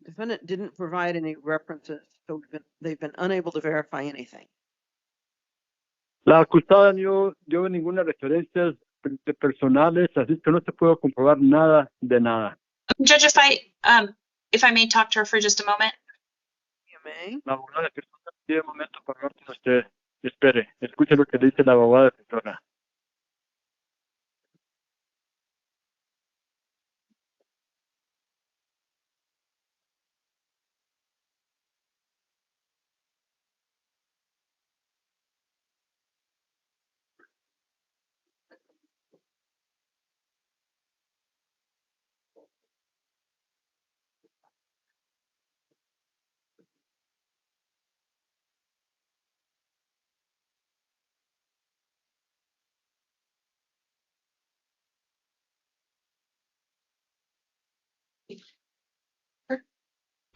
Defendant didn't provide any references, so they've been unable to verify anything. La acusada no dio ninguna referencias personales, así que no se puede comprobar nada de nada. Judge, if I may talk to her for just a moment. You may. La abogada que tiene un momento para hablar con usted. Espere, escuche lo que dice la abogada defensora.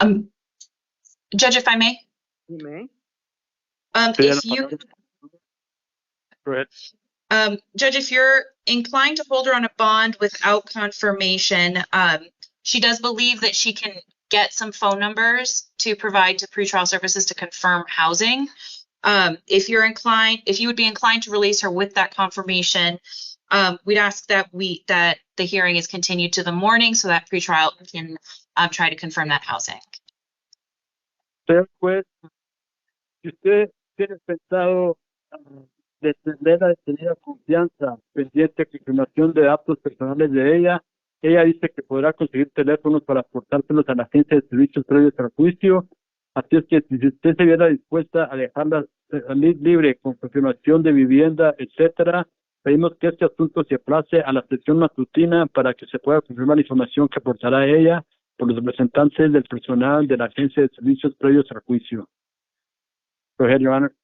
Judge, if I may, You may. if you, Go ahead. Judge, if you're inclined to hold her on a bond without confirmation, she does believe that she can get some phone numbers to provide to pretrial services to confirm housing. If you would be inclined to release her with that confirmation, we'd ask that the hearing is continued to the morning so that pretrial can try to confirm that housing. Señor juez, si usted tiene pensado detener a detenida confianza pendiente de confirmación de datos personales de ella, ella dice que podrá conseguir teléfonos para aportárselos a la agencia de servicios previos al juicio. Así es que si usted se viera dispuesta a dejarla libre con confirmación de vivienda, etcétera, pedimos que este asunto se aplace a la sesión matutina para que se pueda confirmar la información que aportará ella por los representantes del personal de la agencia de servicios previos al juicio. Go ahead, Your Honor.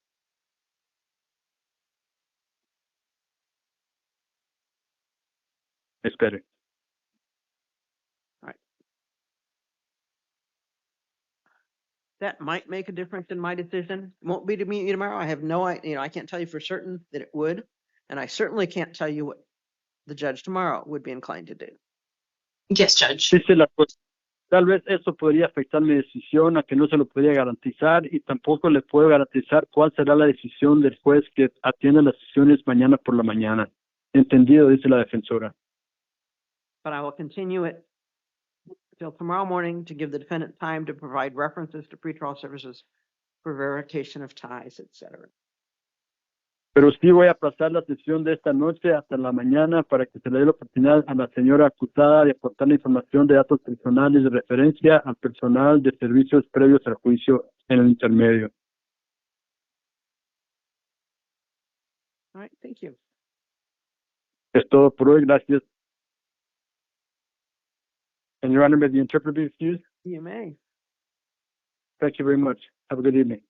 Espere. That might make a difference in my decision. Won't be to me tomorrow. I have no idea. I can't tell you for certain that it would. And I certainly can't tell you what the judge tomorrow would be inclined to do. Yes, Judge. Dice la juez, tal vez eso podría afectar mi decisión, a que no se lo podría garantizar, y tampoco le puedo garantizar cuál será la decisión del juez que atienda las sesiones mañana por la mañana. Entendido, dice la defensora. But I will continue it till tomorrow morning to give the defendant time to provide references to pretrial services for verification of ties, etc. Pero sí voy a aplazar la sesión de esta noche hasta la mañana para que se le dé la oportunidad a la señora acusada de aportar la información de datos personales de referencia al personal de servicios previos al juicio en el intermedio. All right, thank you. Es todo por hoy, gracias. And Your Honor, may the interpreter be excused? You may. Thank you very much. Have a good evening.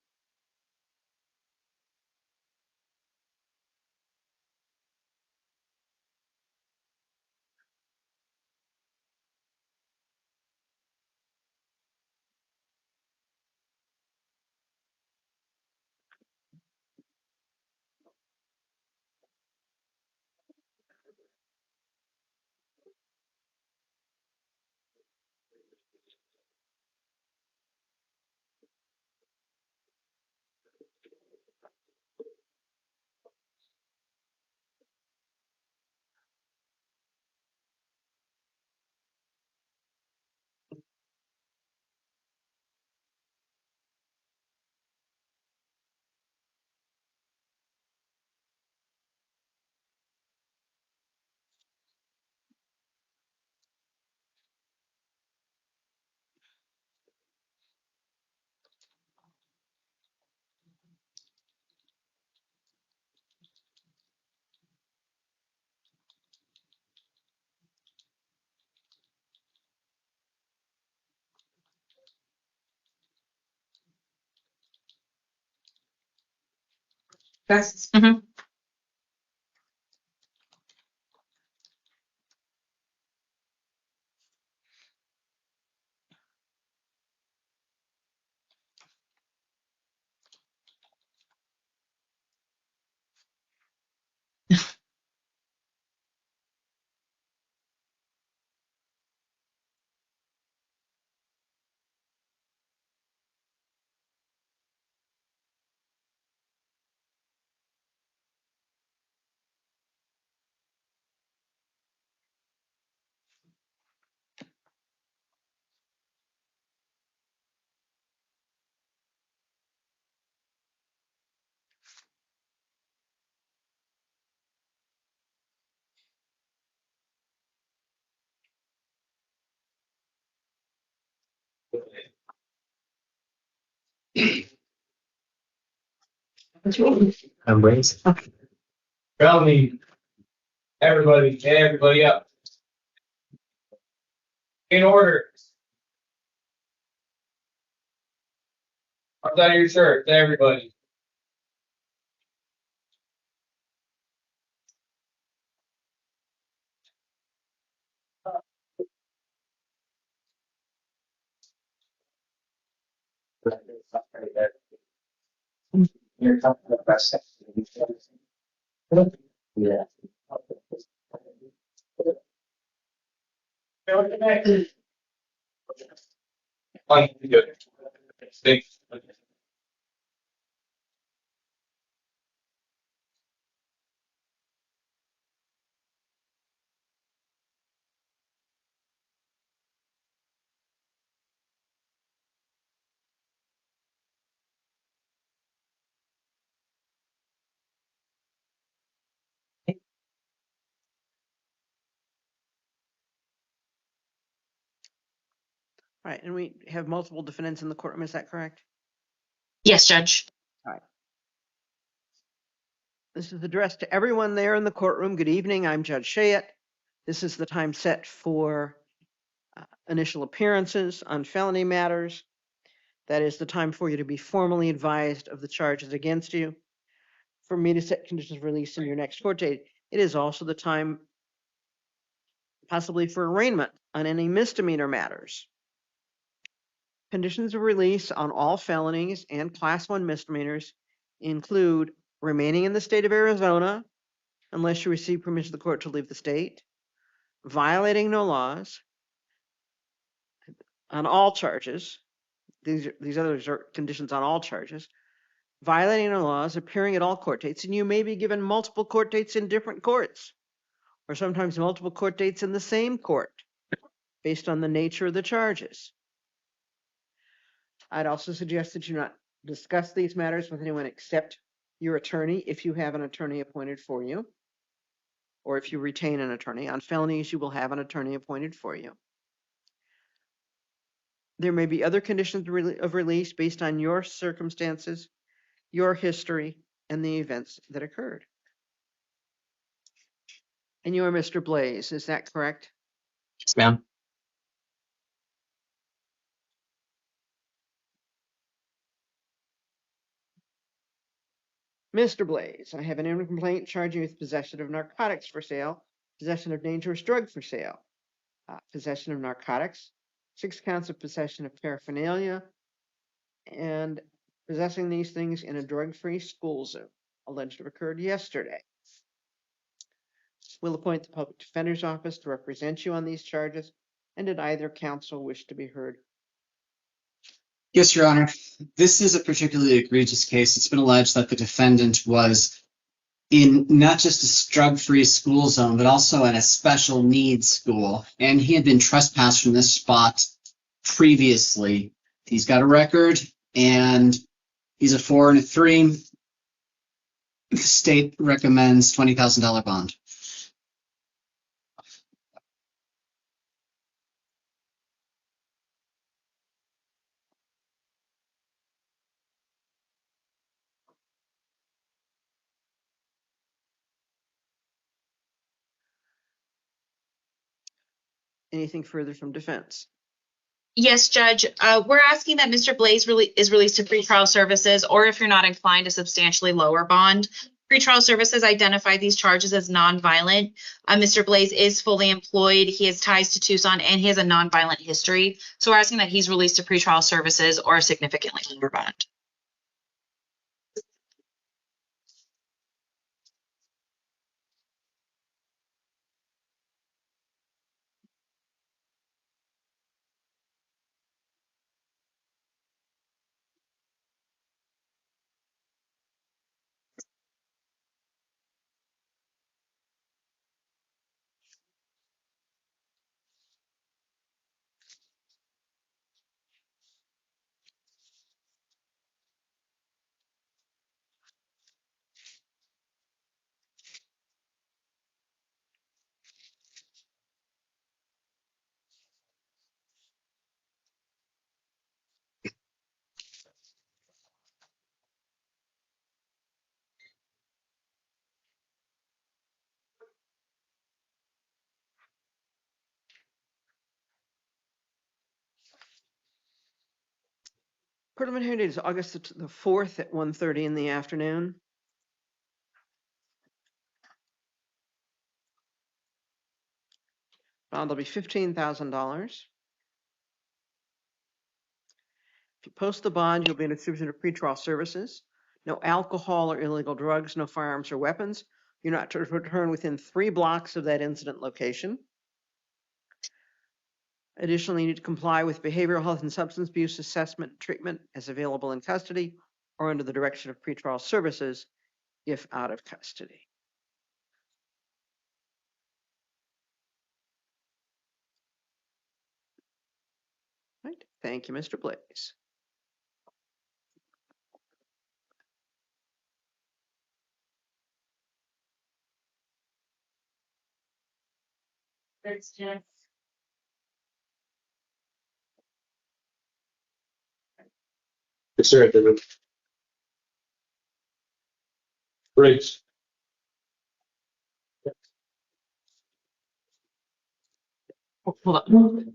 Gracias. Mhm. I'm raised. Tell me, everybody up. In order. Up on your shirt, everybody. Thanks. Right, and we have multiple defendants in the courtroom, is that correct? Yes, Judge. This is addressed to everyone there in the courtroom. Good evening, I'm Judge Shayette. This is the time set for initial appearances on felony matters. That is the time for you to be formally advised of the charges against you, for me to set conditions of release in your next court date. It is also the time possibly for arraignment on any misdemeanor matters. Conditions of release on all felonies and class 1 misdemeanors include remaining in the state of Arizona unless you receive permission of the court to leave the state, violating no laws on all charges. These others are conditions on all charges. Violating no laws, appearing at all court dates, and you may be given multiple court dates in different courts, or sometimes multiple court dates in the same court, based on the nature of the charges. I'd also suggest that you not discuss these matters with anyone except your attorney, if you have an attorney appointed for you, or if you retain an attorney. On felonies, you will have an attorney appointed for you. There may be other conditions of release based on your circumstances, your history, and the events that occurred. And you are Mr. Blaze, is that correct? Yes, ma'am. Mr. Blaze, I have an imminent complaint charging you with possession of narcotics for sale, possession of dangerous drug for sale, possession of narcotics, 6 counts of possession of paraphernalia, and possessing these things in a drug-free school zone, alleged to have occurred yesterday. We'll appoint the public defender's office to represent you on these charges, and did either counsel wish to be heard? Yes, Your Honor. This is a particularly egregious case. It's been alleged that the defendant was in not just a drug-free school zone, but also in a special needs school. And he had been trespassed from this spot previously. He's got a record, and he's a 4 and a 3. The state recommends $20,000 bond. Anything further from defense? Yes, Judge. We're asking that Mr. Blaze is released to pretrial services, or if you're not inclined to substantially lower bond. Pretrial services identify these charges as nonviolent. Mr. Blaze is fully employed. He has ties to Tucson, and he has a nonviolent history. So we're asking that he's released to pretrial services or significantly lower bond. Preliminary date is August the 4th at 1:30 in the afternoon. Bond will be $15,000. If you post the bond, you'll be in a supervision of pretrial services. No alcohol or illegal drugs, no firearms or weapons. You're not to return within 3 blocks of that incident location. Additionally, you need to comply with behavioral health and substance abuse assessment and treatment as available in custody or under the direction of pretrial services if out of custody. Right. Thank you, Mr. Blaze. That's just. Yes, sir. Briggs. Hold on.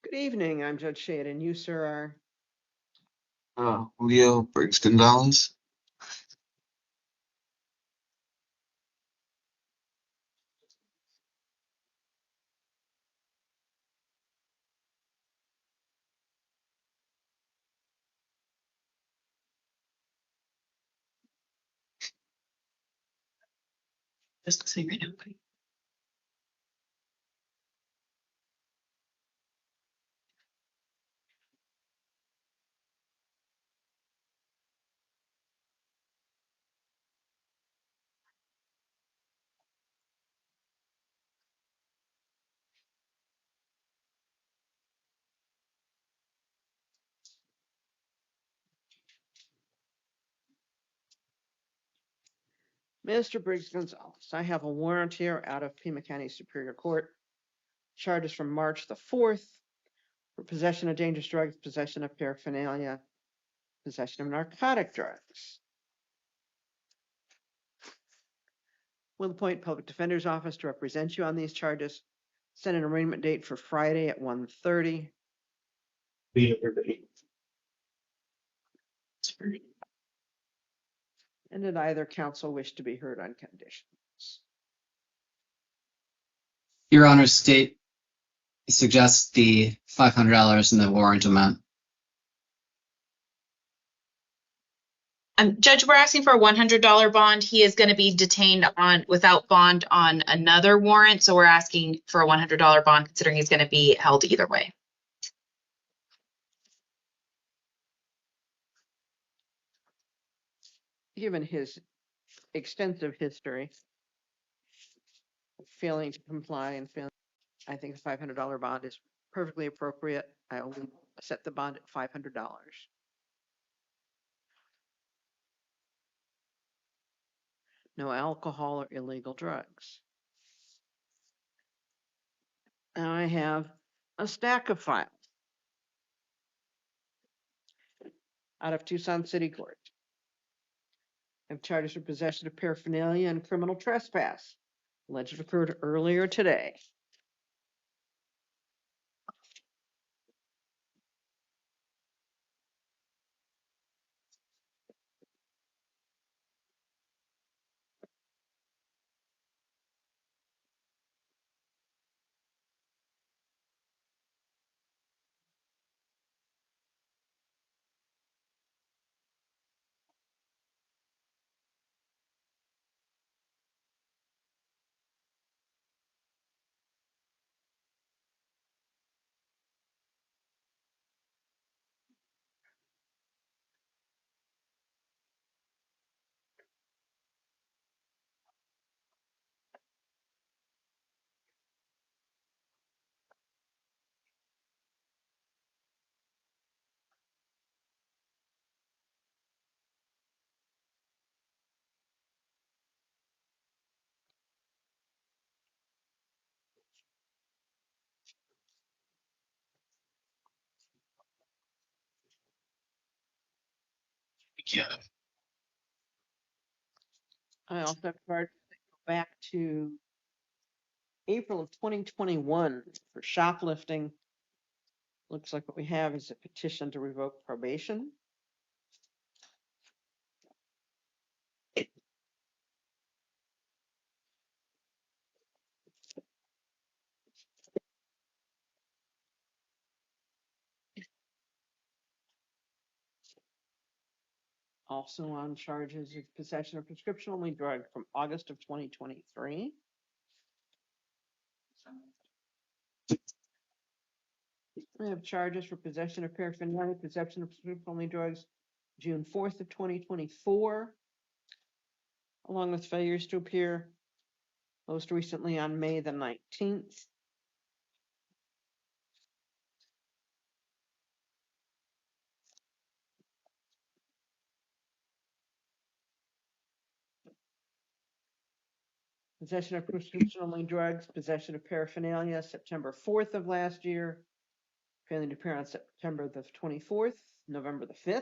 Good evening. I'm Judge Shade, and you, sir, are. Julio Briggs Gonzalez. Just so you know. Mr. Briggs Gonzalez, I have a warrant here out of Pima County Superior Court. Charges from March the 4th for possession of dangerous drugs, possession of paraphernalia, possession of narcotic drugs. Will appoint public defender's office to represent you on these charges. Set an arraignment date for Friday at 1:30. And did either counsel wish to be heard on conditions? Your Honor, state suggests the $500 in the warrant amount. Judge, we're asking for a $100 bond. He is going to be detained on without bond on another warrant, so we're asking for a $100 bond, considering he's going to be held either way. Given his extensive history of failing to comply and failing, I think a $500 bond is perfectly appropriate. I only set the bond at $500. No alcohol or illegal drugs. Now I have a stack of files out of Tucson City Court. I have charges for possession of paraphernalia and criminal trespass. Alleged occurred earlier today. Yeah. I also have charges that go back to April of 2021 for shoplifting. Looks like what we have is a petition to revoke probation. Also on charges of possession of prescription-only drug from August of 2023. I have charges for possession of paraphernalia, possession of prescription-only drugs, June 4th of 2024, along with failures to appear most recently on May the 19th. Possession of prescription-only drugs, possession of paraphernalia, September 4th of last year, failing to appear on September the 24th, November the 5th.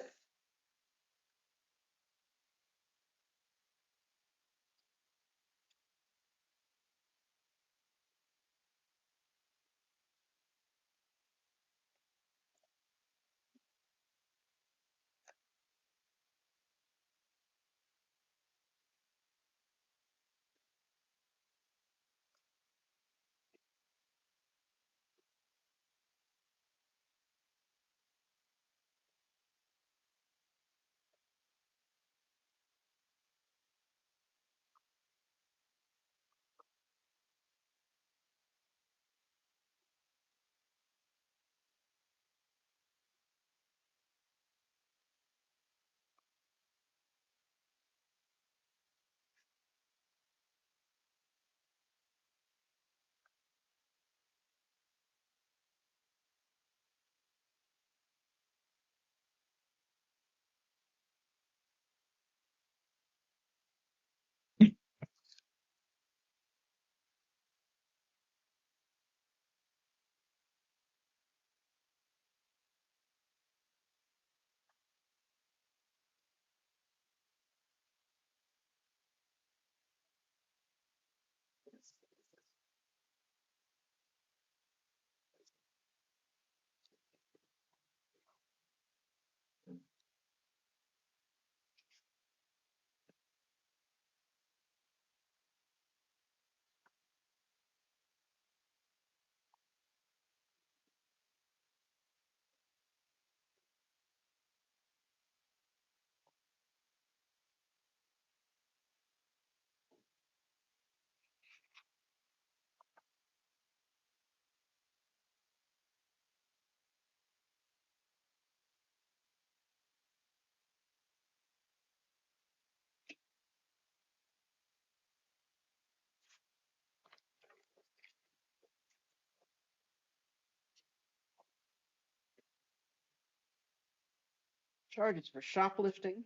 Charges for shoplifting,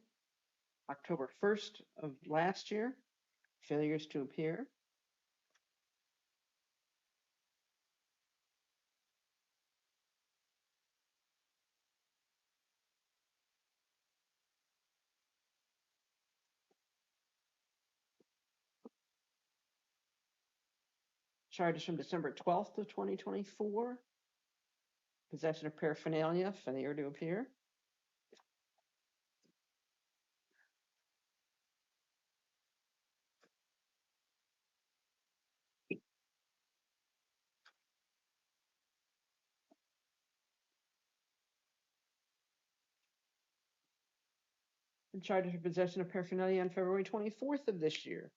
October 1st of last year, failures to appear. Charges from December 12th of 2024, possession of paraphernalia, failure to appear. And charges for possession of paraphernalia on February 24th of this year.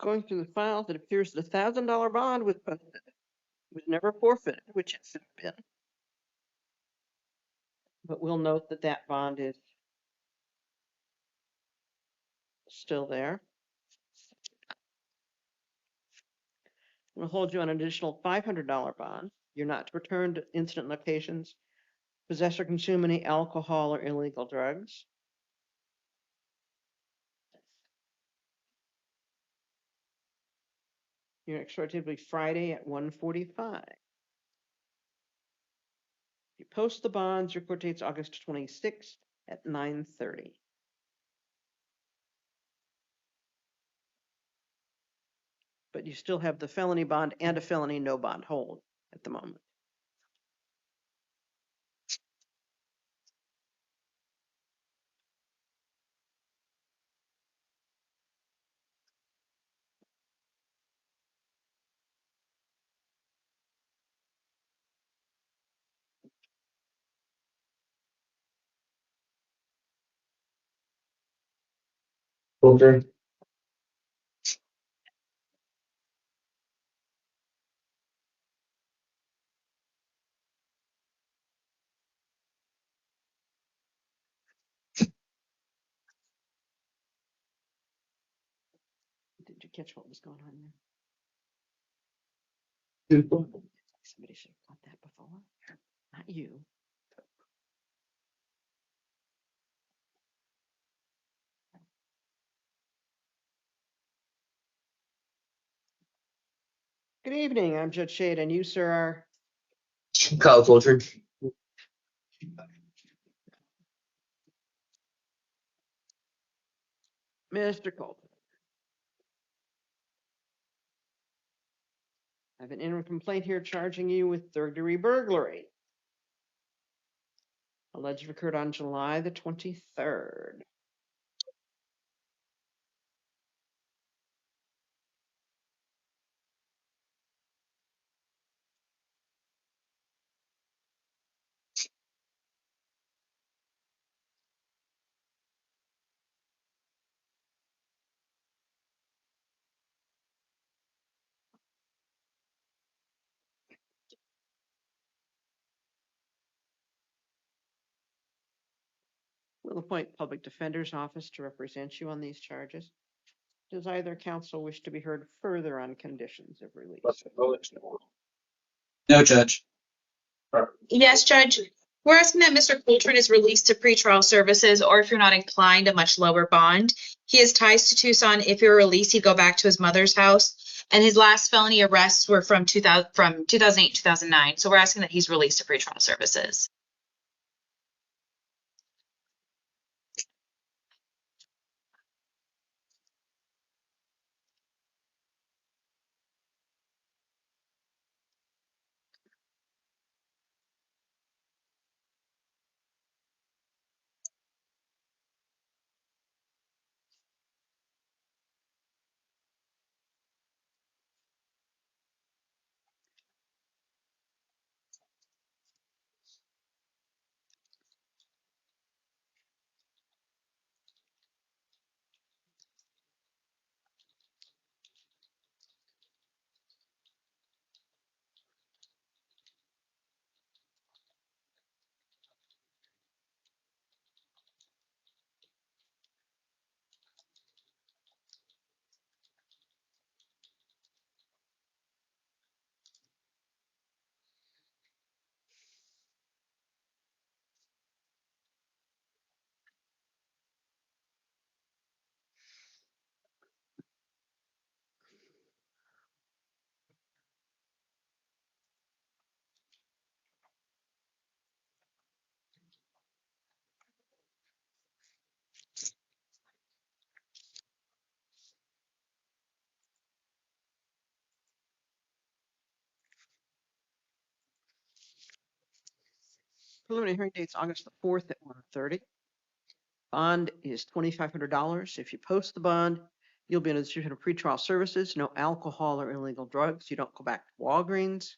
Going through the files, it appears that $1,000 bond was posted. It was never forfeited, which it should have been. But we'll note that that bond is still there. We'll hold you on an additional $500 bond. You're not to return to incident locations, possess or consume any alcohol or illegal drugs. Your next court date will be Friday at 1:45. You post the bonds, your court date's August 26th at 9:30. But you still have the felony bond and a felony no bond hold at the moment. Filter. Did you catch what was going on there? Somebody should have caught that before. Not you. Good evening, I'm Judge Shade, and you, sir, are Kyle Coulter. Mr. Colton. I have an interim complaint here charging you with third-degree burglary. Alleged occurred on July the 23rd. We'll appoint public defender's office to represent you on these charges. Does either counsel wish to be heard further on conditions of release? No, Judge. Yes, Judge. We're asking that Mr. Coltrane is released to pretrial services, or if you're not inclined, a much lower bond. He has ties to Tucson. If you're released, he'd go back to his mother's house. And his last felony arrests were from 2008, 2009. So we're asking that he's released to pretrial services. Preliminary hearing date's August the 4th at 1:30. Bond is $2,500. If you post the bond, you'll be in a institution of pretrial services, no alcohol or illegal drugs. You don't go back to Walgreens.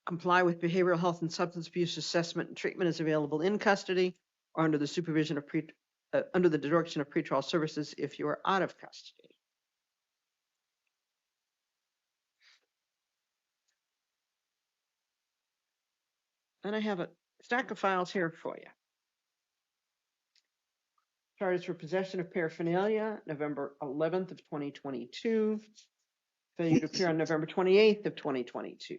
comply with behavioral health and substance abuse assessment and treatment is available in custody or under the supervision of under the direction of pretrial services if you are out of custody. And I have a stack of files here for you. Charges for possession of paraphernalia, November 11th of 2022. Failure to appear on November 28th of 2022.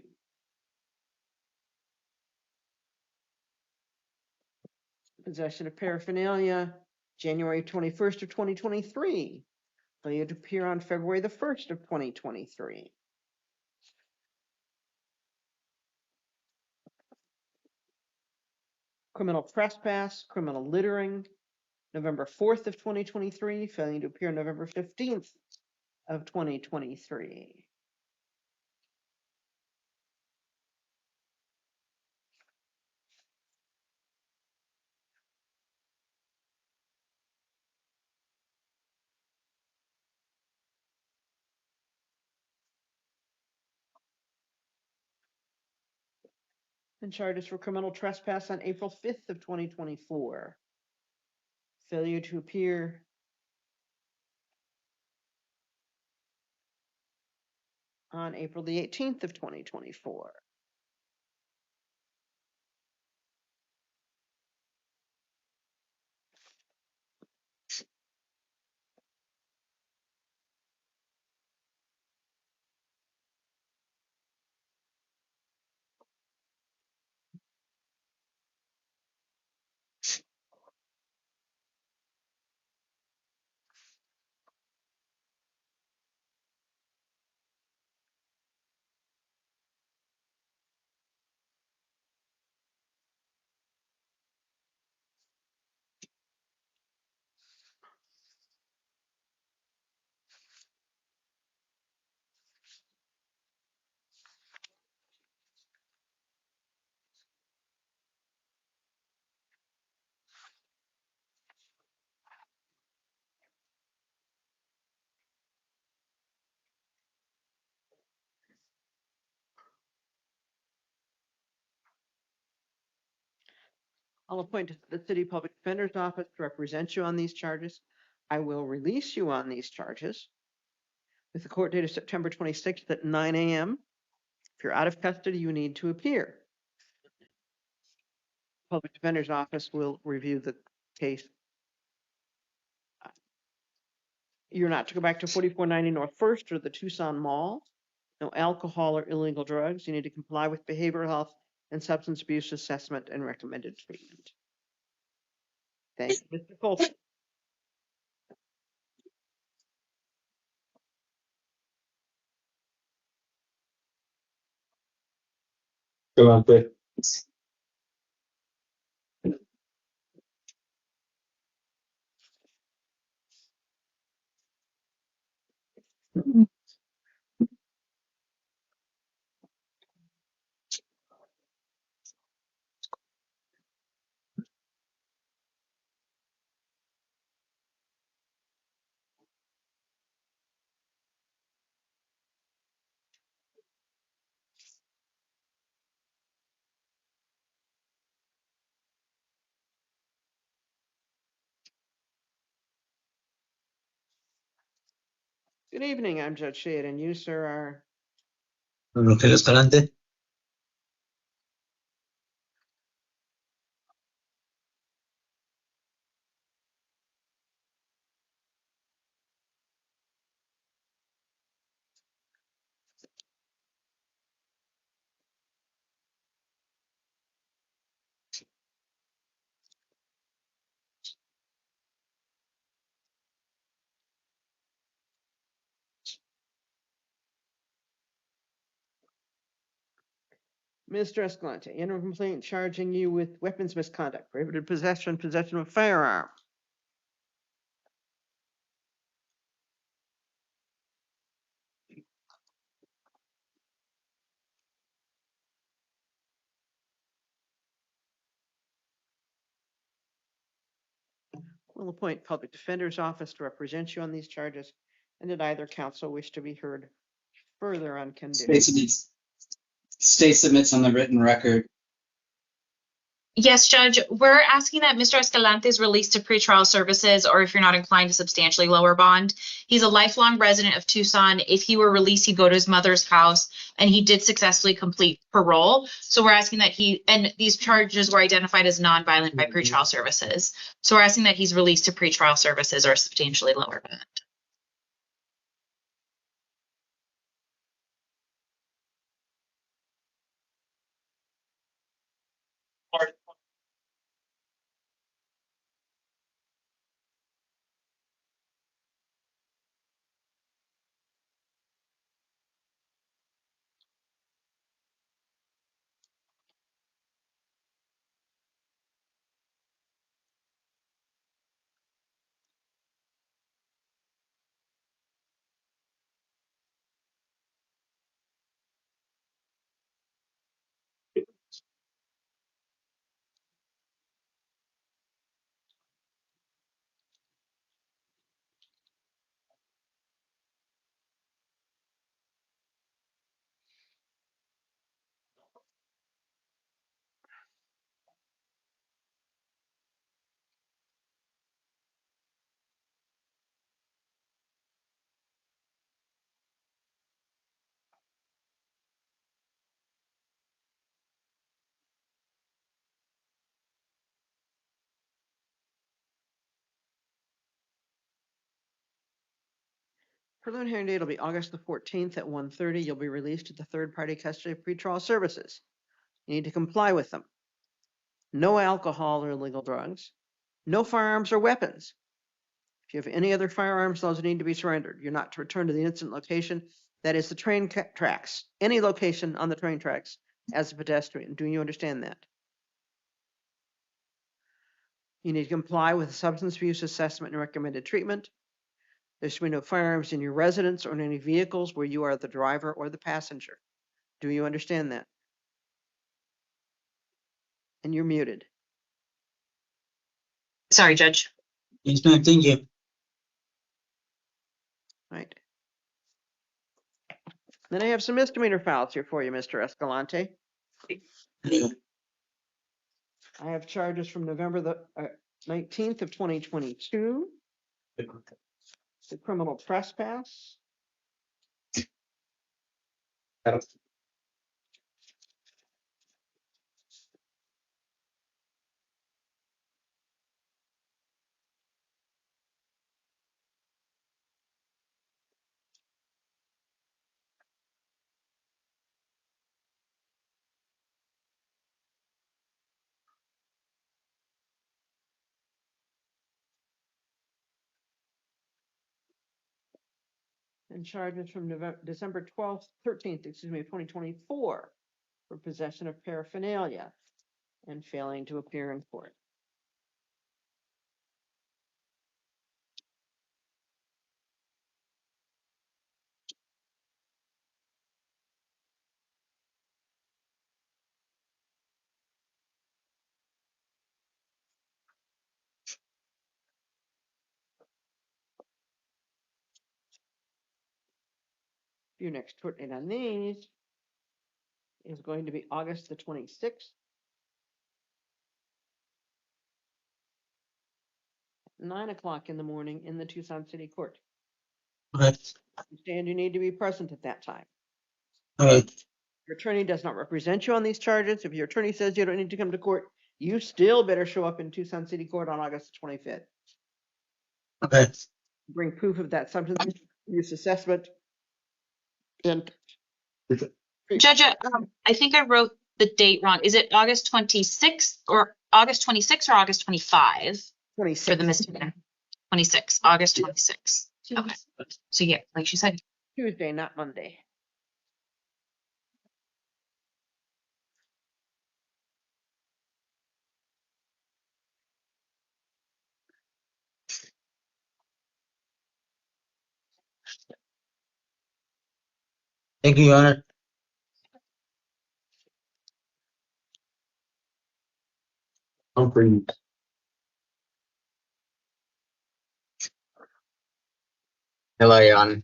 Possession of paraphernalia, January 21st of 2023. Failure to appear on February the 1st of 2023. Criminal trespass, criminal littering, November 4th of 2023. Failing to appear November 15th of 2023. And charges for criminal trespass on April 5th of 2024. Failure to appear on April the 18th of 2024. I'll appoint the City Public Defender's Office to represent you on these charges. I will release you on these charges with the court date of September 26th at 9 a.m. If you're out of custody, you need to appear. Public Defender's Office will review the case. You're not to go back to 4490 North First or the Tucson Mall. No alcohol or illegal drugs. You need to comply with behavioral health and substance abuse assessment and recommended treatment. Thank you, Mr. Colton. Galante. Good evening, I'm Judge Shade, and you, sir, are Rogelio Escalante. Mr. Escalante, interim complaint charging you with weapons misconduct, prohibited possession of a firearm. We'll appoint Public Defender's Office to represent you on these charges, and did either counsel wish to be heard further on conditions? State submits on the written record. Yes, Judge, we're asking that Mr. Escalante is released to pretrial services, or if you're not inclined to substantially lower bond. He's a lifelong resident of Tucson. If he were released, he'd go to his mother's house, and he did successfully complete parole. So we're asking that and these charges were identified as nonviolent by pretrial services. So we're asking that he's released to pretrial services or substantially lower bond. Preliminary hearing date will be August the 14th at 1:30. You'll be released to the third-party custody of pretrial services. You need to comply with them. No alcohol or illegal drugs. No firearms or weapons. If you have any other firearms, those need to be surrendered. You're not to return to the incident location. That is the train tracks. Any location on the train tracks as a pedestrian. Do you understand that? You need to comply with the substance abuse assessment and recommended treatment. There should be no firearms in your residence or in any vehicles where you are the driver or the passenger. Do you understand that? And you're muted. Sorry, Judge. Yes, ma'am, thank you. Right. Then I have some misdemeanor files here for you, Mr. Escalante. I have charges from November the 19th of 2022. The criminal trespass. And charges from December 12th, 13th, excuse me, 2024 for possession of paraphernalia and failing to appear in court. Your next court date on these is going to be August the 26th, 9 o'clock in the morning in the Tucson City Court. Okay. Understand you need to be present at that time. Okay. Your attorney does not represent you on these charges. If your attorney says you don't need to come to court, you still better show up in Tucson City Court on August 25th. Okay. Bring proof of that substance use assessment. And Judge, I think I wrote the date wrong. Is it August 26th or August 26th or August 25 for 26th. the misdemeanor? 26, August 26. Okay. So yeah, like she said. Tuesday, not Monday. Thank you, Your Honor. Humphrey. Hello, Your Honor.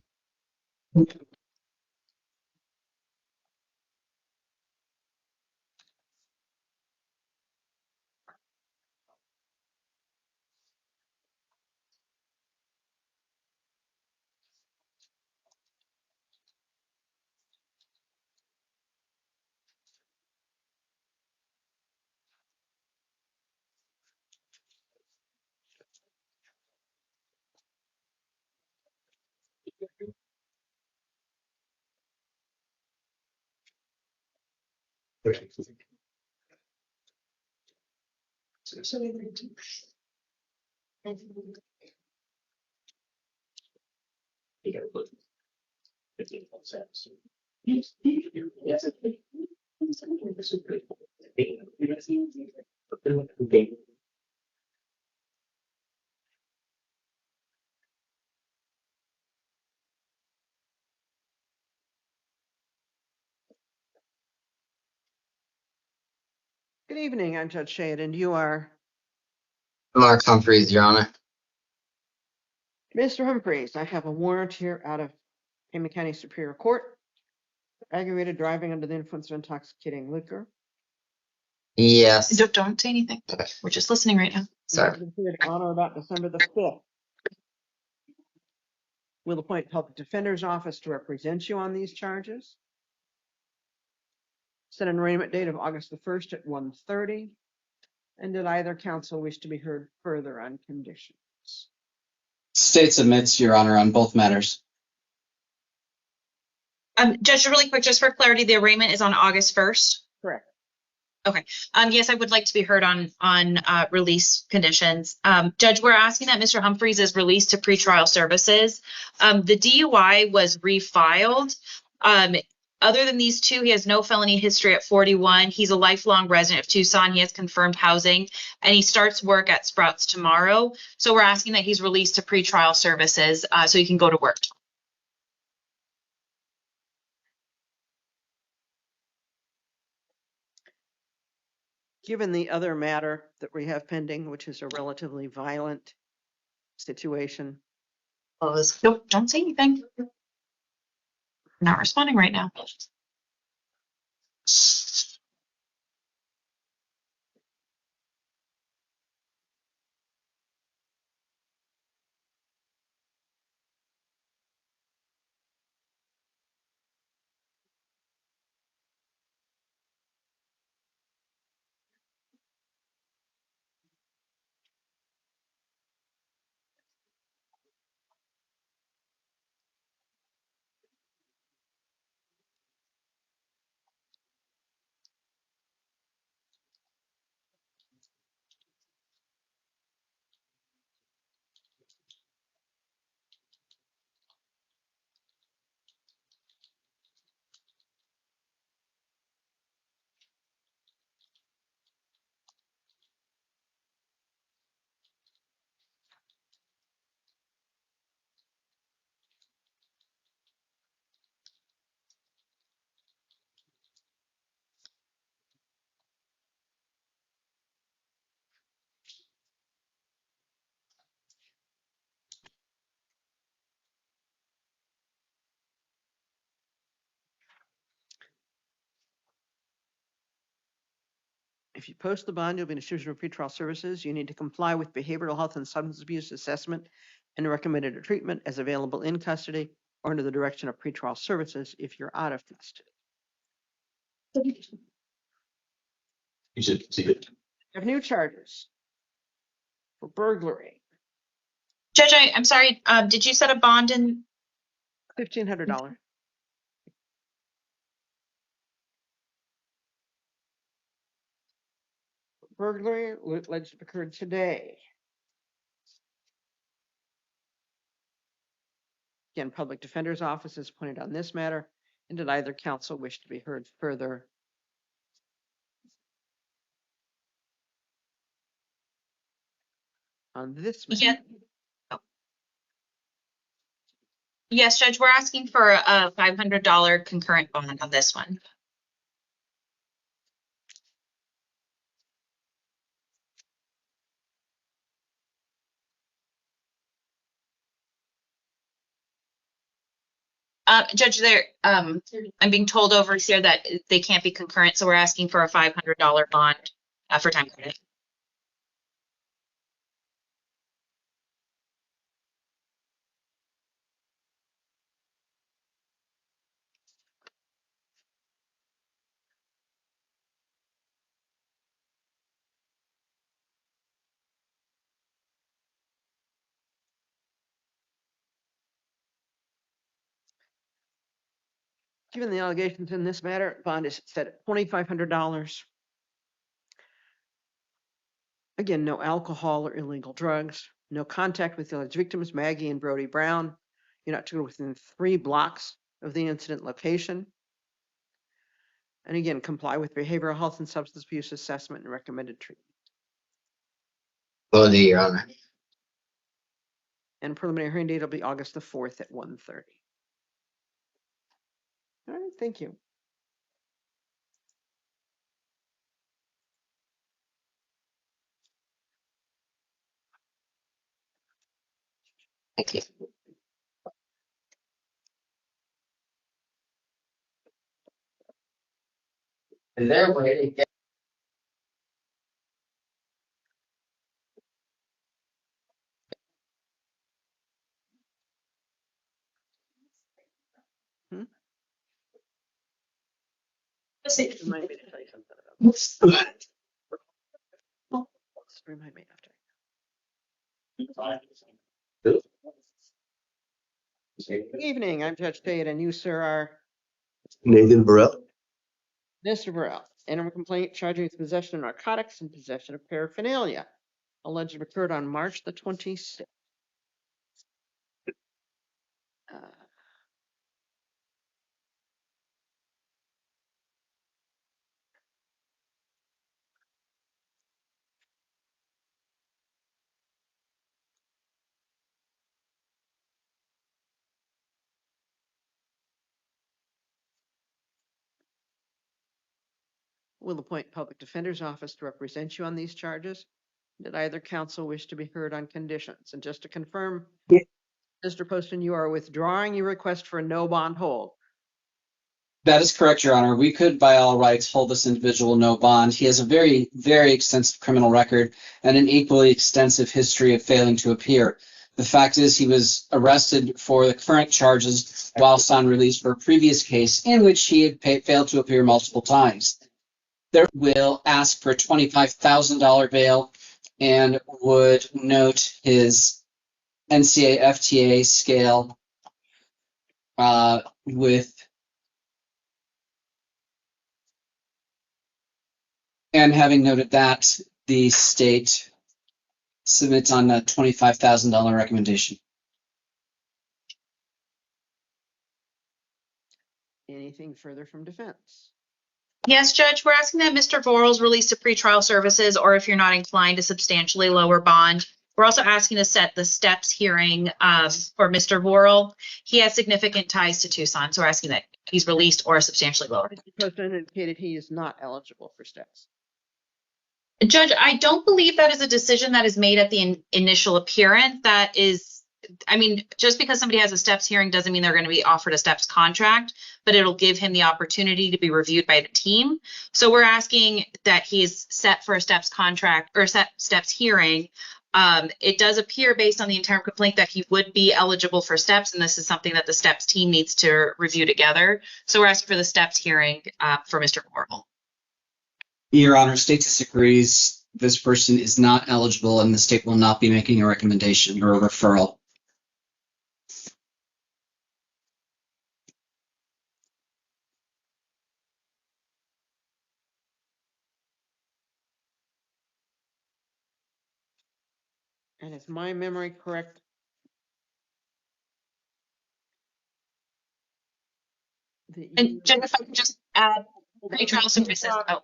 Good evening, I'm Judge Shade, and you are Mark Humphreys, Your Honor. Mr. Humphreys. I have a warrant here out of Pima County Superior Court. Aggravated driving under the influence of intoxicating liquor. Yes. Don't say anything. We're just listening right now. Sorry. On or about December the 5th. Will appoint public defender's office to represent you on these charges. Set an arraignment date of August the 1st at 1:30. And did either counsel wish to be heard further on conditions? State submits, Your Honor, on both matters. Judge, really quick, just for clarity, the arraignment is on August 1st. Correct. Yes, I would like to be heard on release conditions. Judge, we're asking that Mr. Humphreys is released to pretrial services. The DUI was refiled. Other than these two, he has no felony history at 41. He's a lifelong resident of Tucson. He has confirmed housing, and he starts work at Sprouts tomorrow. So we're asking that he's released to pretrial services so he can go to work. Given the other matter that we have pending, which is a relatively violent situation, Nope, don't say anything. We're not responding right now. if you post the bond, you'll be in a situation of pretrial services. You need to comply with behavioral health and substance abuse assessment and recommended treatment as available in custody or under the direction of pretrial services if you're out of custody. You should see it. We have new charges for burglary, Judge, I'm sorry. Did you set a bond in? $1,500. Burglary alleged to have occurred today. Again, public defender's office is appointed on this matter, and did either counsel wish to be heard further? On this matter? Yeah. Yes, Judge, we're asking for a $500 concurrent bond on this one. Judge, I'm being told over here that they can't be concurrent, so we're asking for a $500 bond for time credit. Given the allegations in this matter, bond is set at $2,500. Again, no alcohol or illegal drugs, no contact with the alleged victims, Maggie and Brody Brown. You're not to go within 3 blocks of the incident location. And again, comply with behavioral health and substance abuse assessment and recommended treatment. Vote, Your Honor. And preliminary hearing date will be August the 4th at 1:30. All right, thank you. Thank you. Is there a way to get Remind me to tell you something about this. Remind me after. Good evening, I'm Judge Tate, and you, sir, are Nathan Burrell. Mr. Burrell. Animal complaint charging with possession of narcotics and possession of paraphernalia. Alleged to have occurred on March the 26th. Will appoint public defender's office to represent you on these charges. Did either counsel wish to be heard on conditions? And just to confirm, Yeah. Mr. Poston, you are withdrawing your request for a no bond hold. That is correct, Your Honor. We could, by all rights, hold this individual no bond. He has a very, very extensive criminal record and an equally extensive history of failing to appear. The fact is he was arrested for the current charges whilst on release for a previous case in which he had failed to appear multiple times. There will ask for a $25,000 bail and would note his NCA FTA scale with and having noted that, the state submits on a $25,000 recommendation. Anything further from defense? Yes, Judge, we're asking that Mr. Vorl's release to pretrial services, or if you're not inclined to substantially lower bond. We're also asking to set the steps hearing for Mr. Vorl. He has significant ties to Tucson, so we're asking that he's released or substantially lower. Mr. Poston indicated he is not eligible for steps. Judge, I don't believe that is a decision that is made at the initial appearance. That is, I mean, just because somebody has a steps hearing doesn't mean they're going to be offered a steps contract, but it'll give him the opportunity to be reviewed by the team. So we're asking that he's set for a steps contract or set steps hearing. It does appear based on the entire complaint that he would be eligible for steps, and this is something that the steps team needs to review together. So we're asking for the steps hearing for Mr. Vorl. Your Honor, state disagrees. This person is not eligible and the state will not be making a recommendation or a referral. And is my memory correct? And Jen, if I can just add pretrial services. Oh.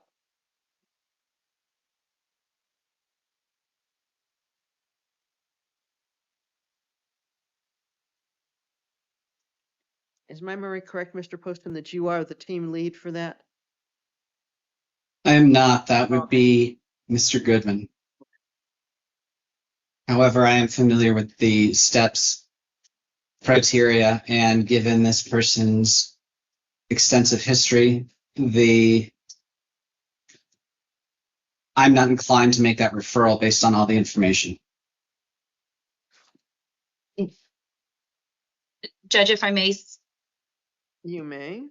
Is my memory correct, Mr. Poston, that you are the team lead for that? I am not. That would be Mr. Goodman. However, I am familiar with the steps criteria, and given this person's extensive history, I'm not inclined to make that referral based on all the information. Judge, if I may. You may.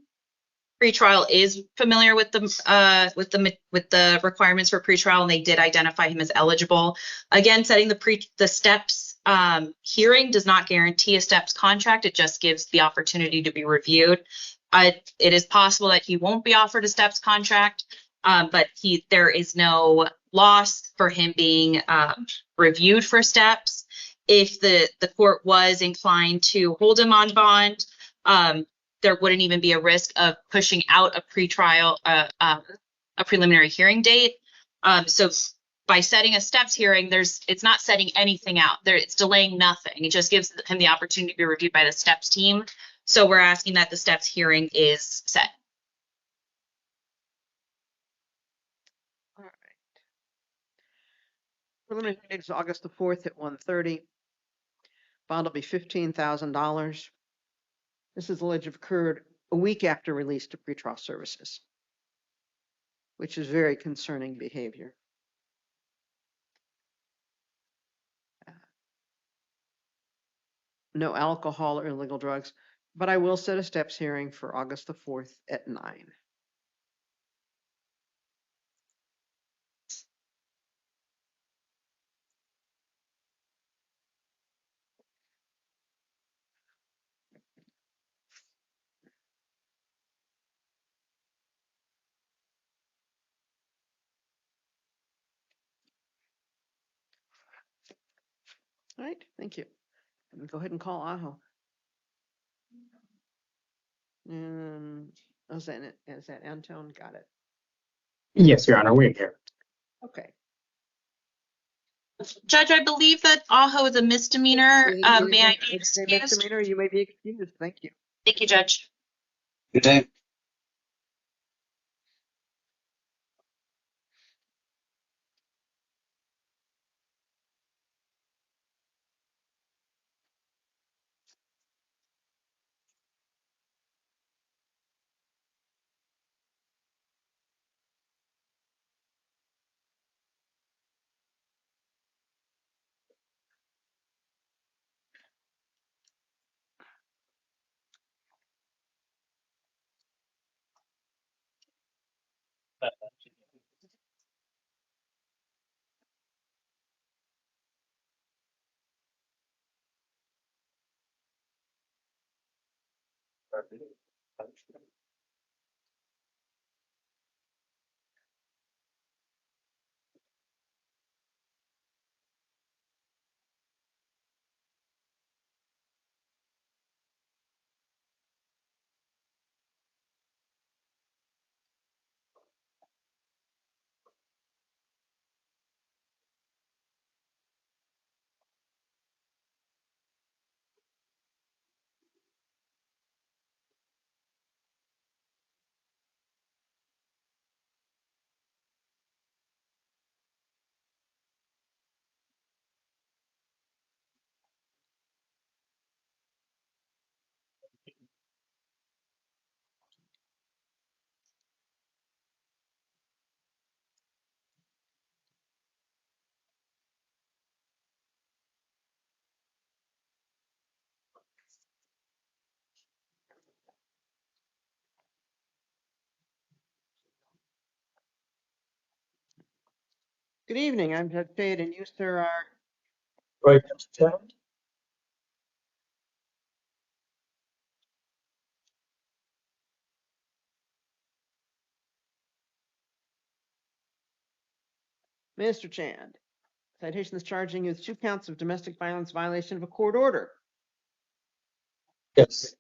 Pretrial is familiar with the requirements for pretrial, and they did identify him as eligible. Again, setting the steps hearing does not guarantee a steps contract. It just gives the opportunity to be reviewed. It is possible that he won't be offered a steps contract, but there is no loss for him being reviewed for steps. If the court was inclined to hold him on bond, there wouldn't even be a risk of pushing out a pretrial, a preliminary hearing date. So by setting a steps hearing, it's not setting anything out there. It's delaying nothing. It just gives him the opportunity to be reviewed by the steps team. So we're asking that the steps hearing is set. All right. Preliminary date is August the 4th at 1:30. Bond will be $15,000. This is alleged to have occurred a week after release to pretrial services, which is very concerning behavior. No alcohol or illegal drugs, but I will set a steps hearing for August the 4th at 9. All right, thank you. Go ahead and call Aho. Is that Antone? Got it. Yes, Your Honor, we're here. Okay. Judge, I believe that Aho is a misdemeanor. May I be It's a excused? misdemeanor. You may be excused. Thank you. Thank you, Judge. Good day. Good evening. I'm Judge Fade, and you, sir, are Right, Mr. Chairman? Mr. Chand. Citation is charging you with 2 counts of domestic violence violation of a court order. Yes.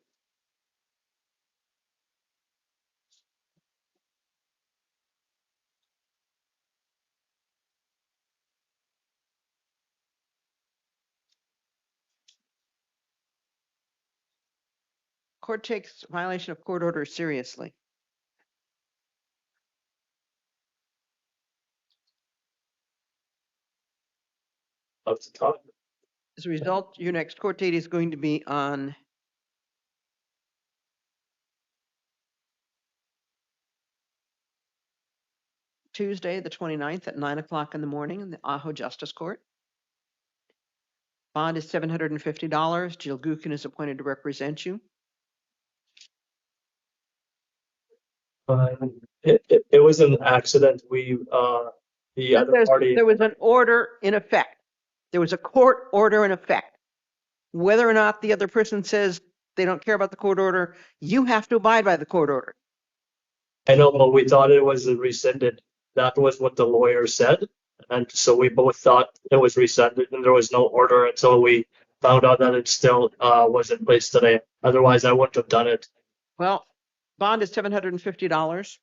Court takes violation of court order seriously. Up to talk. As a result, your next court date is going to be on Tuesday, the 29th at 9 o'clock in the morning in the Aho Justice Court. Bond is $750. Jill Gukin is appointed to represent you. It was an accident. The other party. There was an order in effect. There was a court order in effect. Whether or not the other person says They don't care about the court order. You have to abide by the court order. I know, but we thought it was rescinded. That was what the lawyer said. And so we both thought it was rescinded and there was no order until we found out that it still was in place today. Otherwise, I wouldn't have done it. Well, bond is $750.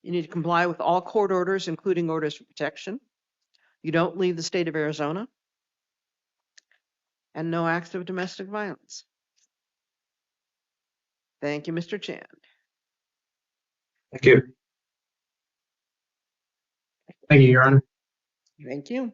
You need to comply with all court orders, including orders for protection. You don't leave the state of Arizona. And no acts of domestic violence. Thank you, Mr. Chan. Thank you. Thank you, Your Honor. Thank you.